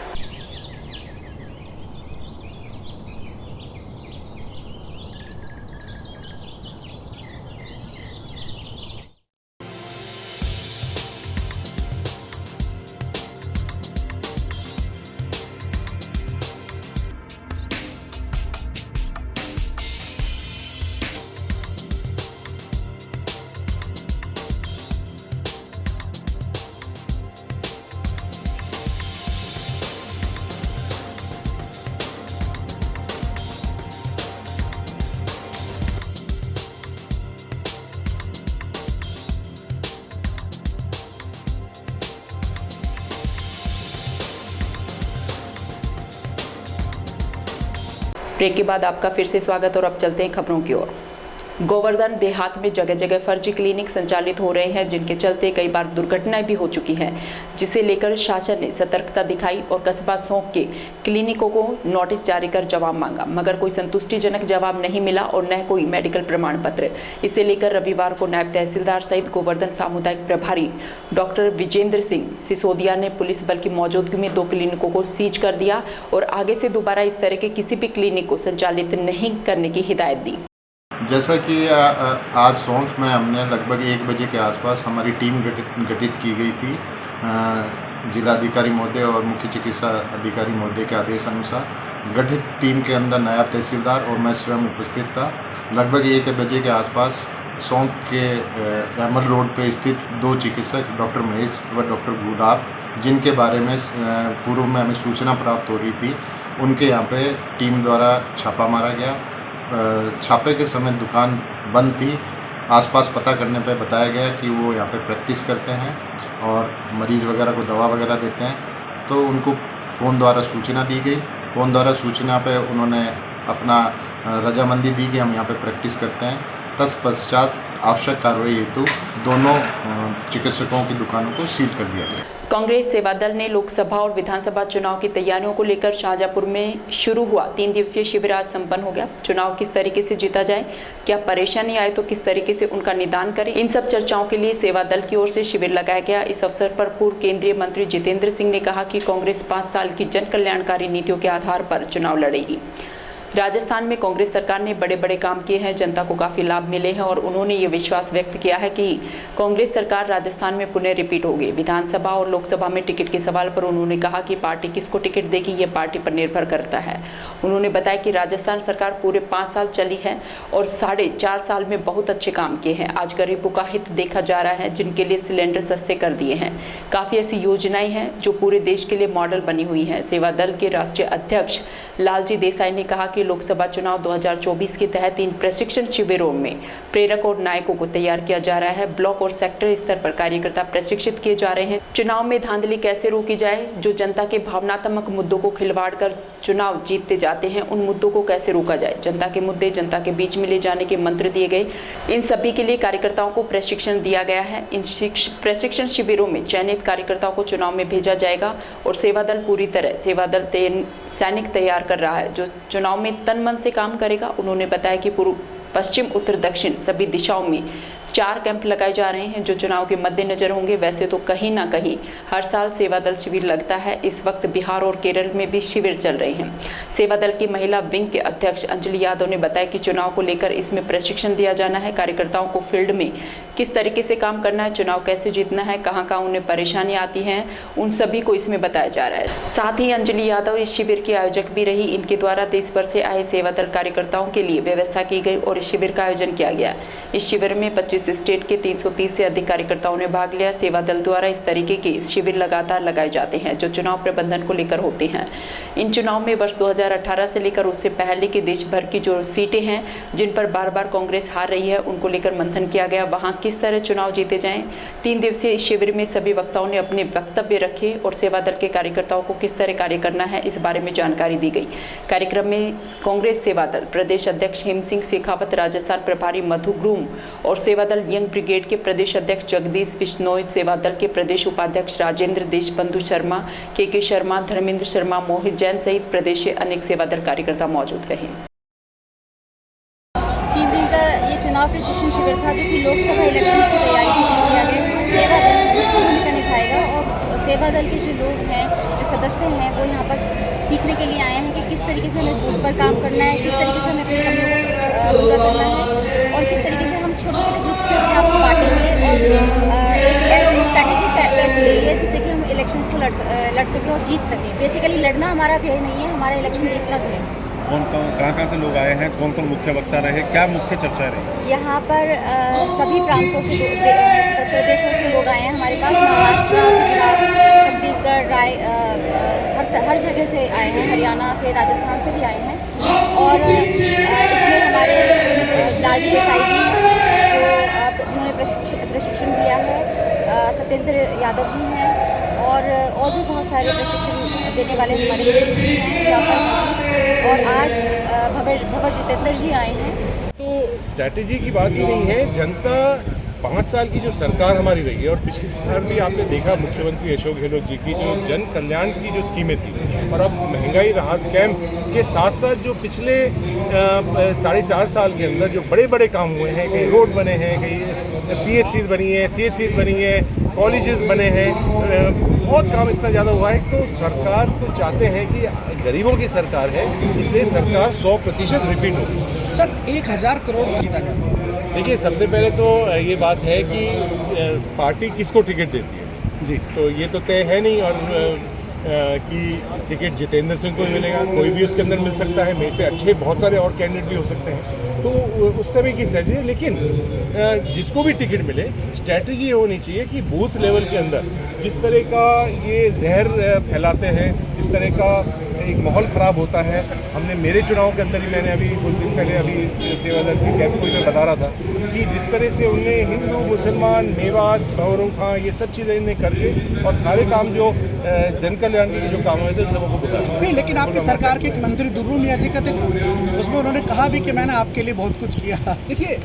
ब्रेक के बाद आपका फिर से स्वागत और अब चलते हैं खबरों की ओर। गोवर्धन देहात में जगह जगह फर्जी क्लिनिक संचालित हो रहे हैं, जिनके चलते कई बार दुर्घटनाएं भी हो चुकी हैं, जिसे लेकर शासन ने सतर्कता दिखाई और कस्बा सौंक के क्लिनिकों को नोटिस जारी कर जवाब मांगा, मगर कोई संतुष्टिजनक जवाब नहीं मिला और न कोई मेडिकल प्रमाण पत्र। इसे लेकर रविवार को नायब तहसीलदार सहित गोवर्धन सामुदायिक प्रभारी डॉक्टर विजेंद्र सिंह सिसोदिया ने पुलिस बल की मौजूदगी में 2 क्लिनिकों को सीज कर दिया और आगे से दोबारा इस तरह के किसी भी क्लिनिक को संचालित नहीं करने की हिदायत दी। जैसा कि आज सौंक में हमने लगभग 1 बजे के आसपास हमारी टीम गठित की गई थी जिलाधिकारी महोदय और मुख्य चिकित्सा अधिकारी महोदय के आदेश अनुसार। गठित टीम के अंदर नायब तहसीलदार और मैं स्वयं उपस्थित था। लगभग 1 बजे के आसपास सौंक के एमल रोड पे स्थित 2 चिकित्सक डॉक्टर महेश व डॉक्टर गुलाब, जिनके बारे में पूर्व में हमें सूचना प्राप्त हो रही थी, उनके यहाँ पे टीम द्वारा छापा मारा गया। छापे के समय दुकान बंद थी। आसपास पता करने पे बताया गया कि वो यहाँ पे प्रैक्टिस करते हैं और मरीज़ वगैरह को दवा वगैरह देते हैं, तो उनको फ़ोन द्वारा सूचना दी गई। फ़ोन द्वारा सूचना पे उन्होंने अपना रजामंदी दी कि हम यहाँ पे प्रैक्टिस करते हैं। तत्पश्चात आवश्यक कार्रवाई हेतु दोनों चिकित्सकों की दुकानों को सील कर दिया गया। कांग्रेस सेवा दल ने लोकसभा और विधानसभा चुनाव की तैयारियों को लेकर शाहजहांपुर में शुरू हुआ 3 दिवसीय शिविर आज संपन्न हो गया। चुनाव किस तरीके से जीता जाए, क्या परेशानी आए तो किस तरीके से उनका निदान करें, इन सब चर्चाओं के लिए सेवा दल की ओर से शिविर लगाया गया। इस अवसर पर पूर्व केंद्रीय मंत्री जितेंद्र सिंह ने कहा कि कांग्रेस 5 साल की जन कल्याणकारी नीतियों के आधार पर चुनाव लड़ेगी। राजस्थान में कांग्रेस सरकार ने बड़े बड़े काम किए हैं, जनता को काफ़ी लाभ मिले हैं और उन्होंने ये विश्वास व्यक्त किया है कि कांग्रेस सरकार राजस्थान में पुनः रिपीट होगी। विधानसभा और लोकसभा में टिकट के सवाल पर उन्होंने कहा कि पार्टी किसको टिकट देगी ये पार्टी पर निर्भर करता है। उन्होंने बताया कि राजस्थान सरकार पूरे 5 साल चली है और 4.5 साल में बहुत अच्छे काम किए हैं। आज गरीबों का हित देखा जा रहा है, जिनके लिए सिलेंडर सस्ते कर दिए हैं। काफ़ी ऐसी योजनाएं हैं जो पूरे देश के लिए मॉडल बनी हुई हैं। सेवा दल के राष्ट्रीय अध्यक्ष लालजी देसाई ने कहा कि लोकसभा चुनाव 2024 के तहत इन प्रशिक्षण शिविरों में प्रेरक और नायकों को तैयार किया जा रहा है। ब्लॉक और सेक्टर स्तर पर कार्यकर्ता प्रशिक्षित किए जा रहे हैं। चुनाव में धांधली कैसे रोकी जाए, जो जनता के भावनात्मक मुद्दों को खिलवाड़ कर चुनाव जीतते जाते हैं, उन मुद्दों को कैसे रोका जाए, जनता के मुद्दे जनता के बीच में ले जाने के मंत्र दिए गए। इन सभी के लिए कार्यकर्ताओं को प्रशिक्षण दिया गया है। इन प्रशिक्षण शिविरों में चयनित कार्यकर्ताओं को चुनाव में भेजा जाएगा और सेवा दल पूरी तरह सैनिक तैयार कर रहा है, जो चुनाव में तन मन से काम करेगा। उन्होंने बताया कि पूर्व, पश्चिम, उत्तर, दक्षिण सभी दिशाओं में 4 कैंप लगाए जा रहे हैं जो चुनाव के मद्देनजर होंगे। वैसे तो कहीं ना कहीं हर साल सेवा दल शिविर लगता है। इस वक्त बिहार और केरल में भी शिविर चल रहे हैं। सेवा दल की महिला विंग के अध्यक्ष अंजलि यादव ने बताया कि चुनाव को लेकर इसमें प्रशिक्षण दिया जाना है। कार्यकर्ताओं को फील्ड में किस तरीके से काम करना है, चुनाव कैसे जीतना है, कहाँ कहाँ उन्हें परेशानी आती है, उन सभी को इसमें बताया जा रहा है। साथ ही अंजलि यादव इस शिविर की आयोजक भी रही। इनके द्वारा देश भर से आए सेवा दल कार्यकर्ताओं के लिए व्यवस्था की गई और इस शिविर का आयोजन किया गया। इस शिविर में 25 स्टेट के 330 से अधिक कार्यकर्ताओं ने भाग लिया। सेवा दल द्वारा इस तरीके के शिविर लगातार लगाए जाते हैं जो चुनाव प्रबंधन को लेकर होते हैं। इन चुनाव में वर्ष 2018 से लेकर उससे पहले के देश भर की जो सीटें हैं जिन पर बार बार कांग्रेस हार रही है, उनको लेकर मंथन किया गया। वहां किस तरह चुनाव जीते जाएं। 3 दिवसीय इस शिविर में सभी वक्ताओं ने अपने वक्तव्य रखे और सेवा दल के कार्यकर्ताओं को किस तरह कार्य करना है इस बारे में जानकारी दी गई। कार्यक्रम में कांग्रेस सेवा दल प्रदेश अध्यक्ष हेम सिंह शेखावत, राजस्थान प्रभारी मधु ग्रूम और सेवा दल यंग ब्रिगेड के प्रदेश अध्यक्ष जगदीश बिश्नोई, सेवा दल के प्रदेश उपाध्यक्ष राजेंद्र देशबंधु शर्मा, के शर्मा, धर्मेंद्र शर्मा, मोहित जैन सहित प्रदेश के अनेक सेवा दल कार्यकर्ता मौजूद रहे। 3 दिन का ये चुनाव प्रशिक्षण शिविर था जो कि लोकसभा इलेक्शन की तैयारी के लिए किया गया, जिसमें सेवा दल मुख्य भूमिका निभाएगा और सेवा दल के जो लोग हैं, जो सदस्य हैं, वो यहाँ पर सीखने के लिए आए हैं कि किस तरीके से हमें बूथ पर काम करना है, किस तरीके से हमें अपनी कमियों को पूरा करना है और किस तरीके से हम छोटे छोटे ग्रुप्स में अपने आप को बांटेंगे और एक स्ट्रैटेजी तय की गई है जिससे कि हम इलेक्शंस को लड़ सकें और जीत सकें। बेसिकली लड़ना हमारा ध्येय नहीं है, हमारा इलेक्शन जीतना ध्येय है। कहाँ से लोग आए हैं, कौन कौन मुख्य वक्ता रहे, क्या मुख्य चर्चा रही? यहाँ पर सभी प्रांतों से, प्रदेशों से लोग आए हैं हमारे पास। महाराष्ट्र, गुजरात, छत्तीसगढ़, हर जगह से आए हैं, हरियाणा से, राजस्थान से भी आए हैं। और इसमें हमारे लालजी देसाई जी हैं जिन्होंने प्रशिक्षण दिया है, सत्येंद्र यादव जी हैं और भी बहुत सारे प्रशिक्षण देने वाले हमारे प्रशिक्षण हैं यहाँ पर। और आज भवर जितेंद्र जी आए हैं। तो स्ट्रैटेजी की बात ही नहीं है। जनता 5 साल की जो सरकार हमारी रही है और पिछली बार भी आपने देखा मुख्यमंत्री अशोक गहलोत जी की जो जन कल्याण की जो स्कीमें थी और अब महंगाई राहत कैंप के साथ साथ जो पिछले 4.5 साल के अंदर जो बड़े बड़े काम हुए हैं, कहीं रोड बने हैं, कहीं PHCs बनी है, CHCs बनी है, कॉलेजेस बने हैं, बहुत काम इतना ज़्यादा हुआ है। तो सरकार को चाहते हैं कि गरीबों की सरकार है, इसलिए सरकार 100% रिपीट होगी। सर 1000 करोड़ जीता जाए। देखिए, सबसे पहले तो ये बात है कि पार्टी किसको टिकट देती है जी, तो ये तो तय है नहीं और कि टिकट जितेंद्र सिंह को मिलेगा, कोई भी उसके अंदर मिल सकता है। मेरे से अच्छे बहुत सारे और कैंडिडेट भी हो सकते हैं, तो उस समय की स्ट्रैटेजी है। लेकिन जिसको भी टिकट मिले, स्ट्रैटेजी होनी चाहिए कि बूथ लेवल के अंदर जिस तरह का ये जहर फैलाते हैं, जिस तरह का एक माहौल ख़राब होता है। हमने मेरे चुनाव के अंदर ही, मैंने अभी कुछ दिन पहले अभी इस सेवा दल के कैंप को मैं बता रहा था कि जिस तरह से उनने हिंदू, मुसलमान, मेवात, भवरों खां, ये सब चीज़ें इन्हें करके और सारे काम जो जन कल्याण के जो काम हुए थे सबको बताया। नहीं, लेकिन आपकी सरकार के एक मंत्री दुर्रू मियाँ जी का थे, उसमें उन्होंने कहा भी कि मैंने आपके लिए बहुत कुछ किया। देखिए,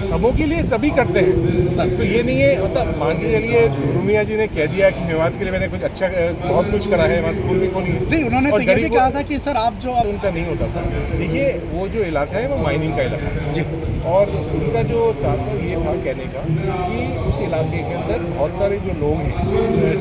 सबों के लिए सभी करते हैं सर, तो ये नहीं है। मतलब मान के चलिए रुमिया जी ने कह दिया कि मेवात के लिए मैंने कुछ अच्छा, बहुत कुछ करा है, वहाँ स्कूल भी खोली है। नहीं, उन्होंने तो ये भी कहा था कि सर आप जो उनका नहीं होता था। देखिए, वो जो इलाका है वो माइनिंग का इलाका है जी, और उनका जो तात्पर्य ये था कहने का कि उस इलाके के अंदर बहुत सारे जो लोग हैं,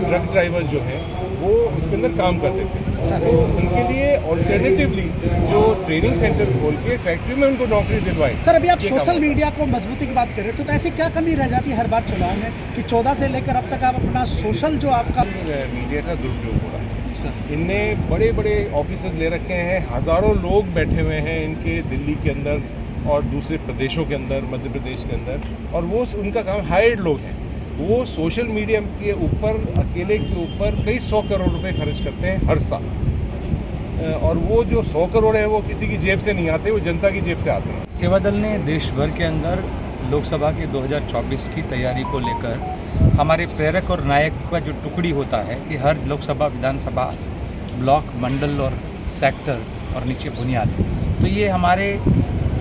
ट्रक ड्राइवर जो हैं, वो इसके अंदर काम करते थे। तो उनके लिए ऑल्टरनेटिवली जो ट्रेनिंग सेंटर खोल के फैक्ट्री में उनको नौकरी दिलवाएं। सर, अभी आप सोशल मीडिया को मजबूती की बात कर रहे हो, तो ऐसी क्या कमी रह जाती है हर बार चुनाव में कि 14 से लेकर अब तक आप अपना सोशल जो आपका मीडिया का दुरुपयोग हो रहा है। इनने बड़े बड़े ऑफिस ले रखे हैं, हज़ारों लोग बैठे हुए हैं इनके दिल्ली के अंदर और दूसरे प्रदेशों के अंदर, मध्य प्रदेश के अंदर, और वो उनका काम हायर्ड लोग हैं। वो सोशल मीडिया के ऊपर, अकेले के ऊपर कई 100 करोड़ रुपए खर्च करते हैं हर साल। और वो जो 100 करोड़ है वो किसी की जेब से नहीं आते, वो जनता की जेब से आते हैं। सेवा दल ने देश भर के अंदर लोकसभा के 2024 की तैयारी को लेकर हमारे प्रेरक और नायक का जो टुकड़ी होता है कि हर लोकसभा, विधानसभा, ब्लॉक, मंडल और सेक्टर और नीचे बुनियाद, तो ये हमारे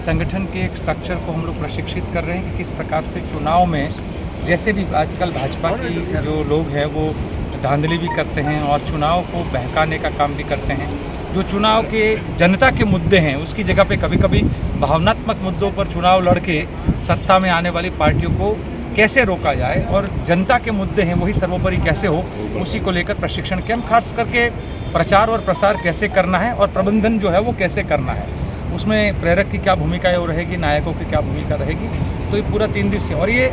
संगठन के एक स्ट्रक्चर को हम लोग प्रशिक्षित कर रहे हैं कि किस प्रकार से चुनाव में, जैसे भी आजकल भाजपा की जो लोग हैं वो धांधली भी करते हैं और चुनाव को बहकाने का काम भी करते हैं। जो चुनाव के जनता के मुद्दे हैं उसकी जगह पे कभी कभी भावनात्मक मुद्दों पर चुनाव लड़के सत्ता में आने वाली पार्टियों को कैसे रोका जाए और जनता के मुद्दे हैं वही सर्वोपरि कैसे हो, उसी को लेकर प्रशिक्षण कैंप, खास करके प्रचार और प्रसार कैसे करना है और प्रबंधन जो है वो कैसे करना है, उसमें प्रेरक की क्या भूमिका है वो रहेगी, नायकों की क्या भूमिका रहेगी। तो ये पूरा 3 दिवसीय, और ये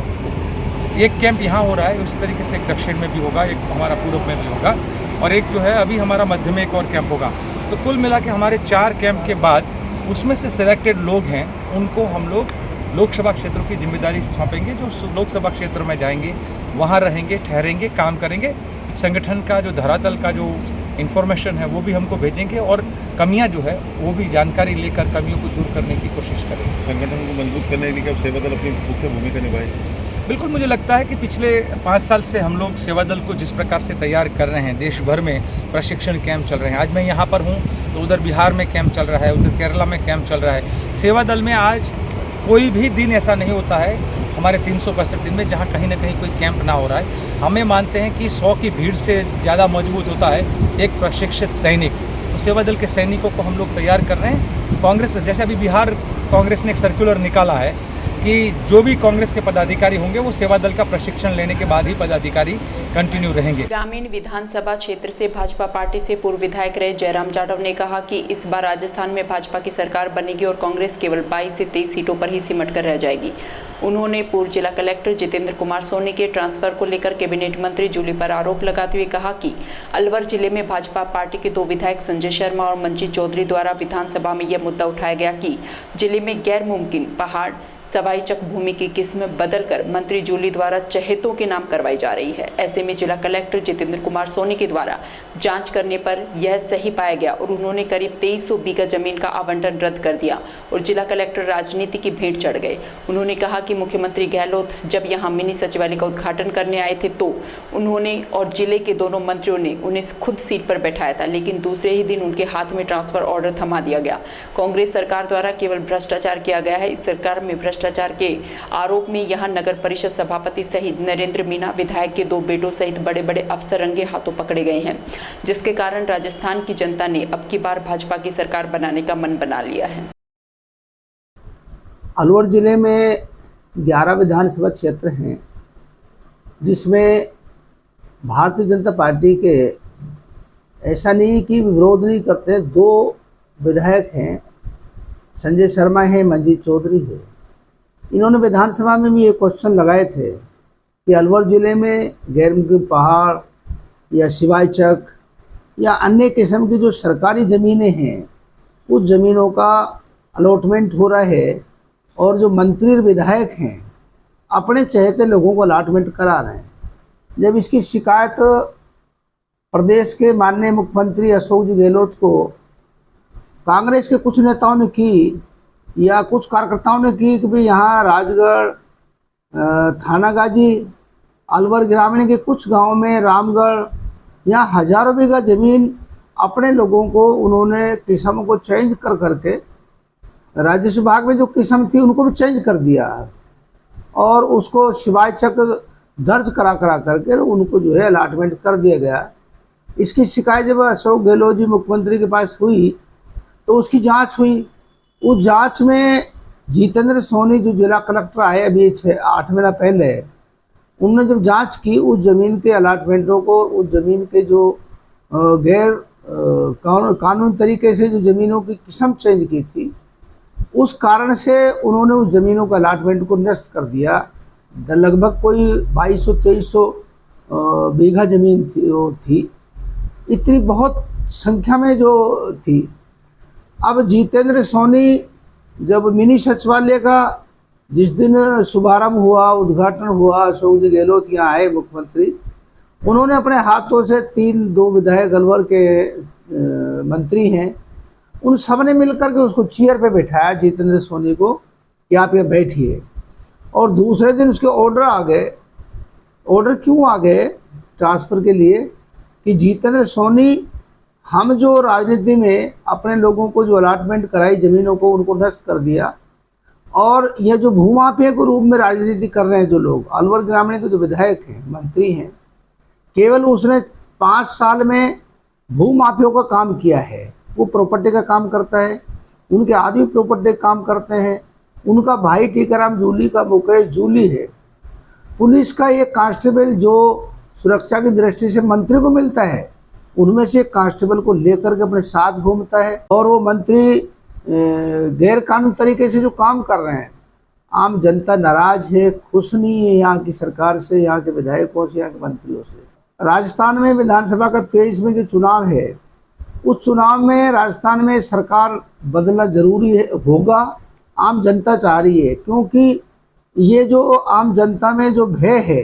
एक कैंप यहाँ हो रहा है, उसी तरीके से एक दक्षिण में भी होगा, एक हमारा पूर्व में भी होगा और एक जो है अभी हमारा मध्य में एक और कैंप होगा। तो कुल मिला के हमारे 4 कैंप के बाद उसमें से सिलेक्टेड लोग हैं उनको हम लोग लोकसभा क्षेत्रों की जिम्मेदारी सौंपेंगे, जो लोकसभा क्षेत्र में जाएंगे वहाँ रहेंगे, ठहरेंगे, काम करेंगे। संगठन का जो धरातल का जो इन्फॉर्मेशन है वो भी हमको भेजेंगे और कमियां जो है वो भी जानकारी लेकर कमियों को दूर करने की कोशिश करेंगे। संगठन को मजबूत करने के लिए सेवा दल अपनी मुख्य भूमिका निभाएगी। बिल्कुल, मुझे लगता है कि पिछले 5 साल से हम लोग सेवा दल को जिस प्रकार से तैयार कर रहे हैं, देश भर में प्रशिक्षण कैंप चल रहे हैं। आज मैं यहाँ पर हूँ तो उधर बिहार में कैंप चल रहा है, उधर केरला में कैंप चल रहा है। सेवा दल में आज कोई भी दिन ऐसा नहीं होता है हमारे 365 दिन में जहाँ कहीं ना कहीं कोई कैंप ना हो रहा है। हमें मानते हैं कि 100 की भीड़ से ज़्यादा मजबूत होता है एक प्रशिक्षित सैनिक। तो सेवा दल के सैनिकों को हम लोग तैयार कर रहे हैं। कांग्रेस, जैसे अभी बिहार कांग्रेस ने एक सर्कुलर निकाला है कि जो भी कांग्रेस के पदाधिकारी होंगे वो सेवा दल का प्रशिक्षण लेने के बाद ही पदाधिकारी कंटिन्यू रहेंगे। ग्रामीण विधानसभा क्षेत्र से भाजपा पार्टी से पूर्व विधायक रहे जयराम जाटव ने कहा कि इस बार राजस्थान में भाजपा की सरकार बनेगी और कांग्रेस केवल 22 से 23 सीटों पर ही सिमट कर रह जाएगी। उन्होंने पूर्व जिला कलेक्टर जितेंद्र कुमार सोनी के ट्रांसफर को लेकर कैबिनेट मंत्री जूली पर आरोप लगाते हुए कहा कि अलवर जिले में भाजपा पार्टी के 2 विधायक संजय शर्मा और मंजीत चौधरी द्वारा विधानसभा में यह मुद्दा उठाया गया कि जिले में गैर मुमकिन पहाड़ सवाई चक भूमि की किस्म बदलकर मंत्री जूली द्वारा चहेतों के नाम करवाई जा रही है। ऐसे में जिला कलेक्टर जितेंद्र कुमार सोनी के द्वारा जांच करने पर यह सही पाया गया और उन्होंने करीब 2300 बीघा जमीन का आवंटन रद्द कर दिया और जिला कलेक्टर राजनीति की भेंट चढ़ गए। उन्होंने कहा कि मुख्यमंत्री गहलोत जब यहां मिनी सचिवालय का उद्घाटन करने आए थे तो उन्होंने और जिले के दोनों मंत्रियों ने उन्हें खुद सीट पर बैठाया था, लेकिन दूसरे ही दिन उनके हाथ में ट्रांसफर ऑर्डर थमा दिया गया। कांग्रेस सरकार द्वारा केवल भ्रष्टाचार किया गया है। इस सरकार में भ्रष्टाचार के आरोप में यहां नगर परिषद सभापति सहित नरेंद्र मीणा विधायक के 2 बेटों सहित बड़े बड़े अफसर रंगे हाथों पकड़े गए हैं, जिसके कारण राजस्थान की जनता ने अब की बार भाजपा की सरकार बनाने का मन बना लिया है। अलवर जिले में 11 विधानसभा क्षेत्र हैं, जिसमें भारतीय जनता पार्टी के ऐसा नहीं कि विरोध नहीं करते, 2 विधायक हैं, संजय शर्मा है, मंजीत चौधरी है। इन्होंने विधानसभा में भी ये क्वेश्चन लगाए थे कि अलवर जिले में गैर मुमकिन पहाड़ या सिवाई चक या अन्य किस्म की जो सरकारी ज़मीनें हैं उस ज़मीनों का अलॉटमेंट हो रहा है और जो मंत्री और विधायक हैं अपने चहेते लोगों को अलॉटमेंट करा रहे हैं। जब इसकी शिकायत प्रदेश के माननीय मुख्यमंत्री अशोक जी गहलोत को कांग्रेस के कुछ नेताओं ने की या कुछ कार्यकर्ताओं ने की कि भाई यहाँ राजगढ़, थानागाजी, अलवर ग्रामीण के कुछ गांवों में, रामगढ़, यहाँ हजारों बीघा ज़मीन अपने लोगों को उन्होंने किस्म को चेंज कर करके राजस्व विभाग में जो किस्म थी उनको भी चेंज कर दिया और उसको शिवाय चक दर्ज करा करके उनको जो है अलॉटमेंट कर दिया गया। इसकी शिकायत जब अशोक गहलोत जी मुख्यमंत्री के पास हुई तो उसकी जांच हुई। उस जांच में जितेंद्र सोनी जो जिला कलेक्टर आए अभी 8 महीना पहले, उन्होंने जब जांच की उस ज़मीन के अलॉटमेंटों को, उस ज़मीन के जो गैर कानूनी तरीके से जो ज़मीनों की किस्म चेंज की थी, उस कारण से उन्होंने उस ज़मीनों का अलॉटमेंट को नष्ट कर दिया। लगभग कोई 2200-2300 बीघा ज़मीन थी, इतनी बहुत संख्या में जो थी। अब जितेंद्र सोनी जब मिनी सचिवालय का जिस दिन शुभारंभ हुआ, उद्घाटन हुआ, अशोक जी गहलोत यहाँ आए मुख्यमंत्री, उन्होंने अपने हाथों से 2 विधायक अलवर के मंत्री हैं, उन सब ने मिलकर के उसको चेयर पे बैठाया जितेंद्र सोनी को कि आप ये बैठिए। और दूसरे दिन उसके ऑर्डर आ गए। ऑर्डर क्यों आ गए ट्रांसफ़र के लिए कि जितेंद्र सोनी, हम जो राजनीति में अपने लोगों को जो अलाटमेंट कराई ज़मीनों को, उनको नष्ट कर दिया। और ये जो भूमाफिया के रूप में राजनीति कर रहे हैं जो लोग, अलवर ग्रामीण के जो विधायक हैं, मंत्री हैं, केवल उसने 5 साल में भूमाफियों का काम किया है। वो प्रॉपर्टी का काम करता है, उनके आदमी प्रॉपर्टी का काम करते हैं, उनका भाई टीकाराम जूली का मुकेश जूली है। पुलिस का एक कांस्टेबल जो सुरक्षा की दृष्टि से मंत्री को मिलता है, उनमें से एक कांस्टेबल को लेकर के अपने साथ घूमता है। और वो मंत्री गैर कानूनी तरीके से जो काम कर रहे हैं, आम जनता नाराज है, खुश नहीं है यहाँ की सरकार से, यहाँ के विधायकों से, यहाँ के मंत्रियों से। राजस्थान में विधानसभा का 23 में जो चुनाव है, उस चुनाव में राजस्थान में सरकार बदलना जरूरी है, होगा। आम जनता चाह रही है, क्योंकि ये जो आम जनता में जो भय है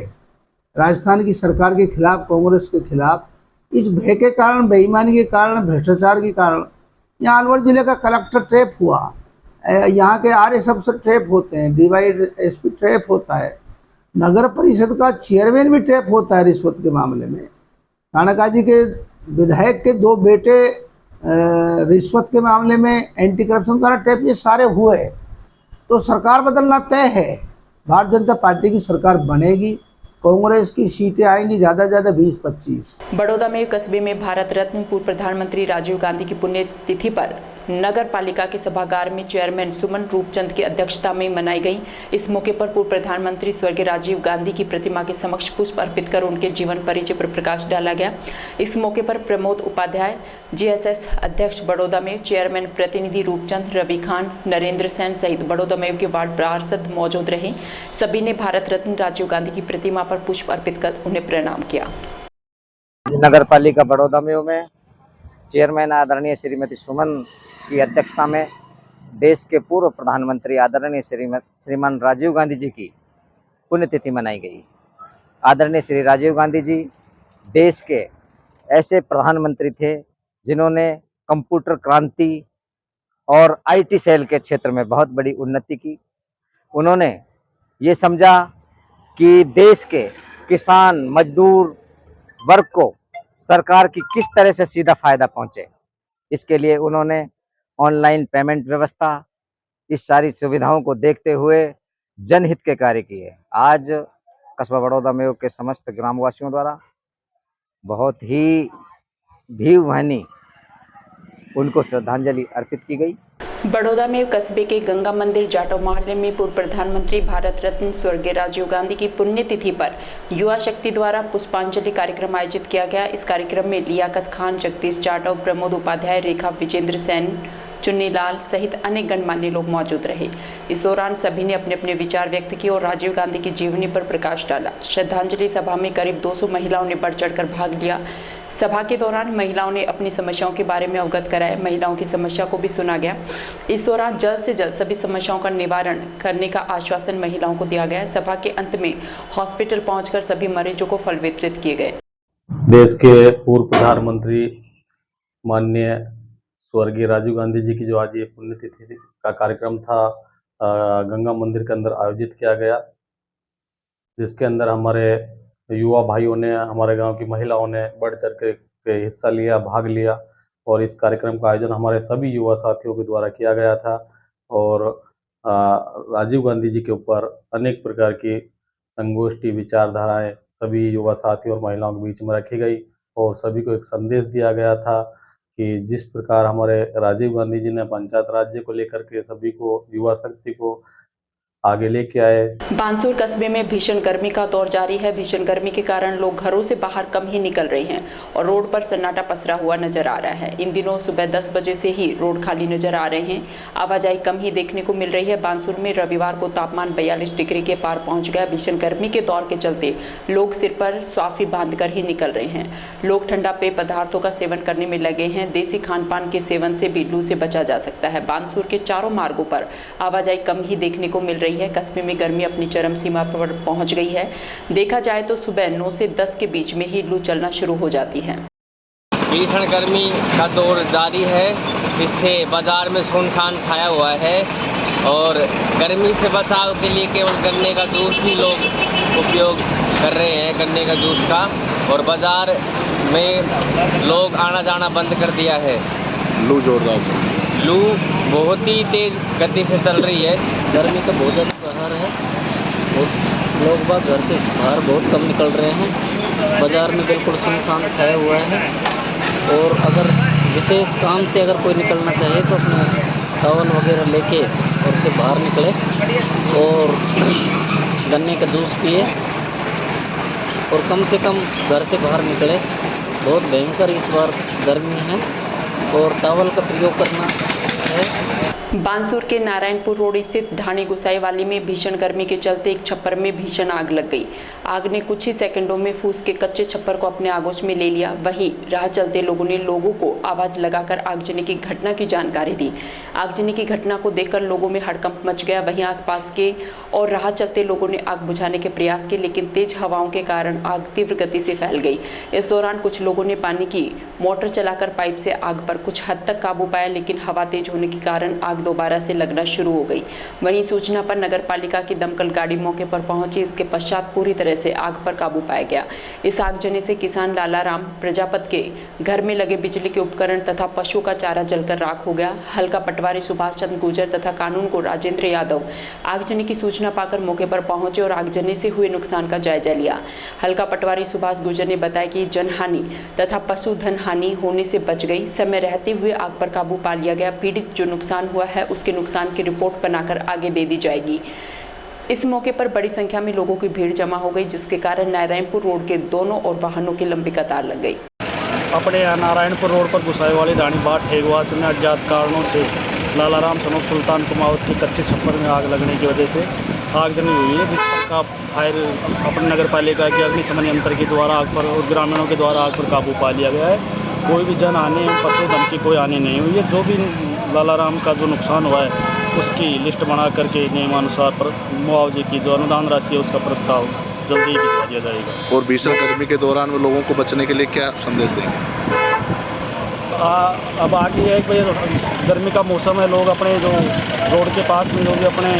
राजस्थान की सरकार के खिलाफ, कांग्रेस के खिलाफ, इस भय के कारण, बेईमानी के कारण, भ्रष्टाचार के कारण यहाँ अलवर जिले का कलेक्टर ट्रैप हुआ, यहाँ के आरएस अफसर ट्रैप होते हैं, डीवाई एसपी ट्रैप होता है, नगर परिषद का चेयरमैन भी ट्रैप होता है रिश्वत के मामले में। थानाकाजी के विधायक के 2 बेटे रिश्वत के मामले में एंटी करप्शन द्वारा ट्रैप, ये सारे हुए। तो सरकार बदलना तय है। भारतीय जनता पार्टी की सरकार बनेगी, कांग्रेस की सीटें आएंगी ज़्यादा से ज़्यादा 20-25। बड़ौदा में कस्बे में भारत रत्न पूर्व प्रधानमंत्री राजीव गांधी की पुण्यतिथि पर नगर पालिका के सभागार में चेयरमैन सुमन रूपचंद की अध्यक्षता में मनाई गई। इस मौके पर पूर्व प्रधानमंत्री स्वर्गीय राजीव गांधी की प्रतिमा के समक्ष पुष्प अर्पित कर उनके जीवन परिचय पर प्रकाश डाला गया। इस मौके पर प्रमोद उपाध्याय, जीएसएस अध्यक्ष बड़ौदा में, चेयरमैन प्रतिनिधि रूपचंद, रवि खान, नरेंद्र सेन सहित बड़ौदा में के वार्ड पार्षद मौजूद रहे। सभी ने भारत रत्न राजीव गांधी की प्रतिमा पर पुष्प अर्पित कर उन्हें प्रणाम किया। नगर पालिका बड़ौदा में चेयरमैन आदरणीय श्रीमती सुमन की अध्यक्षता में देश के पूर्व प्रधानमंत्री आदरणीय श्रीमान राजीव गांधी जी की पुण्यतिथि मनाई गई। आदरणीय श्री राजीव गांधी जी देश के ऐसे प्रधानमंत्री थे जिन्होंने कंप्यूटर क्रांति और आईटी सेल के क्षेत्र में बहुत बड़ी उन्नति की। उन्होंने ये समझा कि देश के किसान मजदूर वर्ग को सरकार की किस तरह से सीधा फायदा पहुंचे, इसके लिए उन्होंने ऑनलाइन पेमेंट व्यवस्था, इस सारी सुविधाओं को देखते हुए जनहित के कार्य किए। आज कस्बा बड़ौदा में के समस्त ग्रामवासियों द्वारा बहुत ही भीवभानी उनको श्रद्धांजलि अर्पित की गई। बड़ौदा में कस्बे के गंगा मंदिर जाटव मोहल्ले में पूर्व प्रधानमंत्री भारत रत्न स्वर्गीय राजीव गांधी की पुण्यतिथि पर युवा शक्ति द्वारा पुष्पांजलि कार्यक्रम आयोजित किया गया। इस कार्यक्रम में लियाकत खान, जगदीश जाटव, प्रमोद उपाध्याय, रेखा विजेंद्र सेन, चुन्नीलाल सहित अनेक गणमान्य लोग मौजूद रहे। इस दौरान सभी ने अपने अपने विचार व्यक्त किए और राजीव गांधी की जीवनी पर प्रकाश डाला। श्रद्धांजलि सभा में करीब 200 महिलाओं ने बढ़ चढ़कर भाग लिया। सभा के दौरान महिलाओं ने अपनी समस्याओं के बारे में अवगत कराया। महिलाओं की समस्या को भी सुना गया। इस दौरान जल्द से जल्द सभी समस्याओं का निवारण करने का आश्वासन महिलाओं को दिया गया। सभा के अंत में हॉस्पिटल पहुंचकर सभी मरीजों को फल वितरित किए गए। देश के पूर्व प्रधानमंत्री माननीय स्वर्गीय राजीव गांधी जी की जो आज ये पुण्यतिथि का कार्यक्रम था, गंगा मंदिर के अंदर आयोजित किया गया, जिसके अंदर हमारे युवा भाइयों ने, हमारे गांव की महिलाओं ने बढ़ चढ़ के हिस्सा लिया, भाग लिया। और इस कार्यक्रम का आयोजन हमारे सभी युवा साथियों के द्वारा किया गया था। और राजीव गांधी जी के ऊपर अनेक प्रकार की संगोष्ठी, विचारधाराएं सभी युवा साथियों और महिलाओं के बीच में रखी गई और सभी को एक संदेश दिया गया था कि जिस प्रकार हमारे राजीव गांधी जी ने पंचायत राज्य को लेकर के सभी को, युवा शक्ति को आगे लेके आए। बानसूर कस्बे में भीषण गर्मी का दौर जारी है। भीषण गर्मी के कारण लोग घरों से बाहर कम ही निकल रहे हैं और रोड पर सन्नाटा पसरा हुआ नजर आ रहा है। इन दिनों सुबह 10 बजे से ही रोड खाली नजर आ रहे हैं। आवाजाही कम ही देखने को मिल रही है। बानसूर में रविवार को तापमान 42 डिग्री के पार पहुंच गया। भीषण गर्मी के दौर के चलते लोग सिर पर स्वाफी बांधकर ही निकल रहे हैं। लोग ठंडा पेय पदार्थों का सेवन करने में लगे हैं। देसी खान पान के सेवन से भी लू से बचा जा सकता है। बानसूर के चारों मार्गों पर आवाजाही कम ही देखने को मिल रही है। कस्बे में गर्मी अपनी चरम सीमा पर पहुंच गई है। देखा जाए तो सुबह 9 से 10 के बीच में ही लू चलना शुरू हो जाती है। भीषण गर्मी का दौर जारी है, इससे बाजार में सुनसान छाया हुआ है और गर्मी से बचाव के लिए केवल गन्ने का जूस ही लोग उपयोग कर रहे हैं, गन्ने का जूस का। और बाजार में लोग आना जाना बंद कर दिया है। लू जोरदार, लू बहुत ही तेज गति से चल रही है। गर्मी का बहुत ज़्यादा प्रहार है और लोग बाग घर से बाहर बहुत कम निकल रहे हैं। बाज़ार में बिल्कुल सुनसान छाया हुआ है और अगर विशेष काम से अगर कोई निकलना चाहे तो अपने टॉवल वगैरह लेके और फिर बाहर निकले और गन्ने का जूस पिए और कम से कम घर से बाहर निकले। बहुत भयंकर इस बार गर्मी है और टॉवल का प्रयोग करना है। बानसूर के नारायणपुर रोड स्थित धानी गुसाईवाली में भीषण गर्मी के चलते एक छप्पर में भीषण आग लग गई। आग ने कुछ ही सेकंडों में फूस के कच्चे छप्पर को अपने आगोश में ले लिया। वहीं राह चलते लोगों ने लोगों को आवाज लगाकर आगजनी की घटना की जानकारी दी। आगजनी की घटना को देखकर लोगों में हड़कंप मच गया। वहीं आसपास के और राह चलते लोगों ने आग बुझाने के प्रयास किए, लेकिन तेज हवाओं के कारण आग तीव्र गति से फैल गई। इस दौरान कुछ लोगों ने पानी की मोटर चलाकर पाइप से आग पर कुछ हद तक काबू पाया, लेकिन हवा तेज होने के कारण आग दोबारा से लगना शुरू हो गई। वहीं सूचना पर नगरपालिका की दमकल गाड़ी मौके पर पहुंची। इसके पश्चात पूरी तरह से आग पर काबू पाया गया। इस आगजनी से किसान लालाराम प्रजापत के घर में लगे बिजली के उपकरण तथा पशु का चारा जलकर राख हो गया। हल्का पटवारी सुभाष चंद्र गुर्जर तथा कानून को राजेंद्र यादव आगजनी की सूचना पाकर मौके पर पहुंचे और आगजनी से हुए नुकसान का जायजा लिया। हल्का पटवारी सुभाष गुर्जर ने बताया कि जनहानि तथा पशुधन हानि होने से बच गई। समय रहते हुए आग पर काबू पा लिया गया। पीड़ित जो नुकसान हुआ है उसके नुकसान की रिपोर्ट बनाकर आगे दे दी जाएगी। इस मौके पर बड़ी संख्या में लोगों की भीड़ जमा हो गई, जिसके कारण नारायणपुर रोड के दोनों ओर वाहनों की लंबी कतार लग गई। अपने नारायणपुर रोड पर गुसाईवाली धानीबाट ठेगवास में अज्ञात कारणों से लालाराम सनोफ सुल्तान कुमावत के कच्चे छप्पर में आग लगने की वजह से आगजनी हुई है, जिस पर का फायर अपने नगर पालिका के अग्निशमन यंत्र के द्वारा आग पर और ग्रामीणों के द्वारा आग पर काबू पा लिया गया है। कोई भी जन हानि पशुधन की कोई हानि नहीं हुई है। जो भी लालाराम का जो नुकसान हुआ है उसकी लिस्ट बना करके नियमानुसार पर मुआवजे की जो अनुदान राशि है उसका प्रस्ताव जल्दी भिजवा दिया जाएगा। और भीषण गर्मी के दौरान वो लोगों को बचने के लिए क्या संदेश देंगे? अब आगे है कि गर्मी का मौसम है, लोग अपने जो रोड के पास में जो भी अपने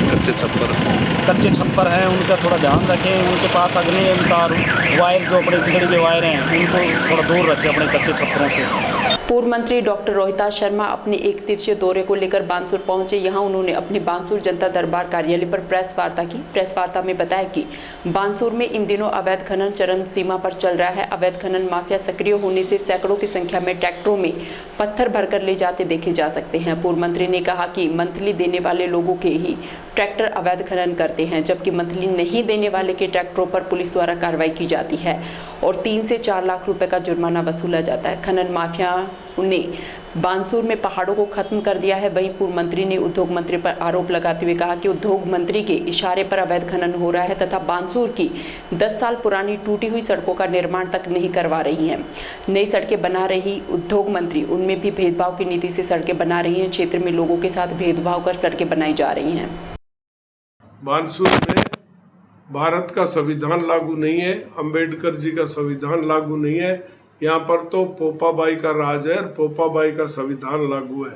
कच्चे छप्पर हैं उनका थोड़ा ध्यान रखें। उनके पास अग्नि तार वायर जो अपने बिजली के वायर हैं उनको थोड़ा दूर रखें अपने कच्चे छप्परों से। पूर्व मंत्री डॉक्टर रोहिताज शर्मा अपने एक दिवसीय दौरे को लेकर बानसूर पहुंचे। यहां उन्होंने अपने बानसूर जनता दरबार कार्यालय पर प्रेस वार्ता की। प्रेस वार्ता में बताया कि बानसूर में इन दिनों अवैध खनन चरम सीमा पर चल रहा है। अवैध खनन माफिया सक्रिय होने से सैकड़ों की संख्या में ट्रैक्टरों में पत्थर भरकर ले जाते देखे जा सकते हैं। पूर्व मंत्री ने कहा कि मंथली देने वाले लोगों के ही ट्रैक्टर अवैध खनन करते हैं, जबकि मंथली नहीं देने वाले के ट्रैक्टरों पर पुलिस द्वारा कार्रवाई की जाती है और 3 से 4 लाख रुपए का जुर्माना वसूला जाता है। खनन माफिया ने बानसूर में पहाड़ों को खत्म कर दिया है। वहीं पूर्व मंत्री ने उद्योग मंत्री पर आरोप लगाते हुए कहा कि उद्योग मंत्री के इशारे पर अवैध खनन हो रहा है तथा बानसूर की 10 साल पुरानी टूटी हुई सड़कों का निर्माण तक नहीं करवा रही है। नई सड़कें बना रही उद्योग मंत्री उनमें भी भेदभाव की नीति से सड़कें बना रही हैं। क्षेत्र में लोगों के साथ भेदभाव कर सड़कें बनाई जा रही हैं। बानसूर में भारत का संविधान लागू नहीं है, अंबेडकर जी का संविधान लागू नहीं है। यहाँ पर तो पोपाबाई का राज है और पोपाबाई का संविधान लागू है।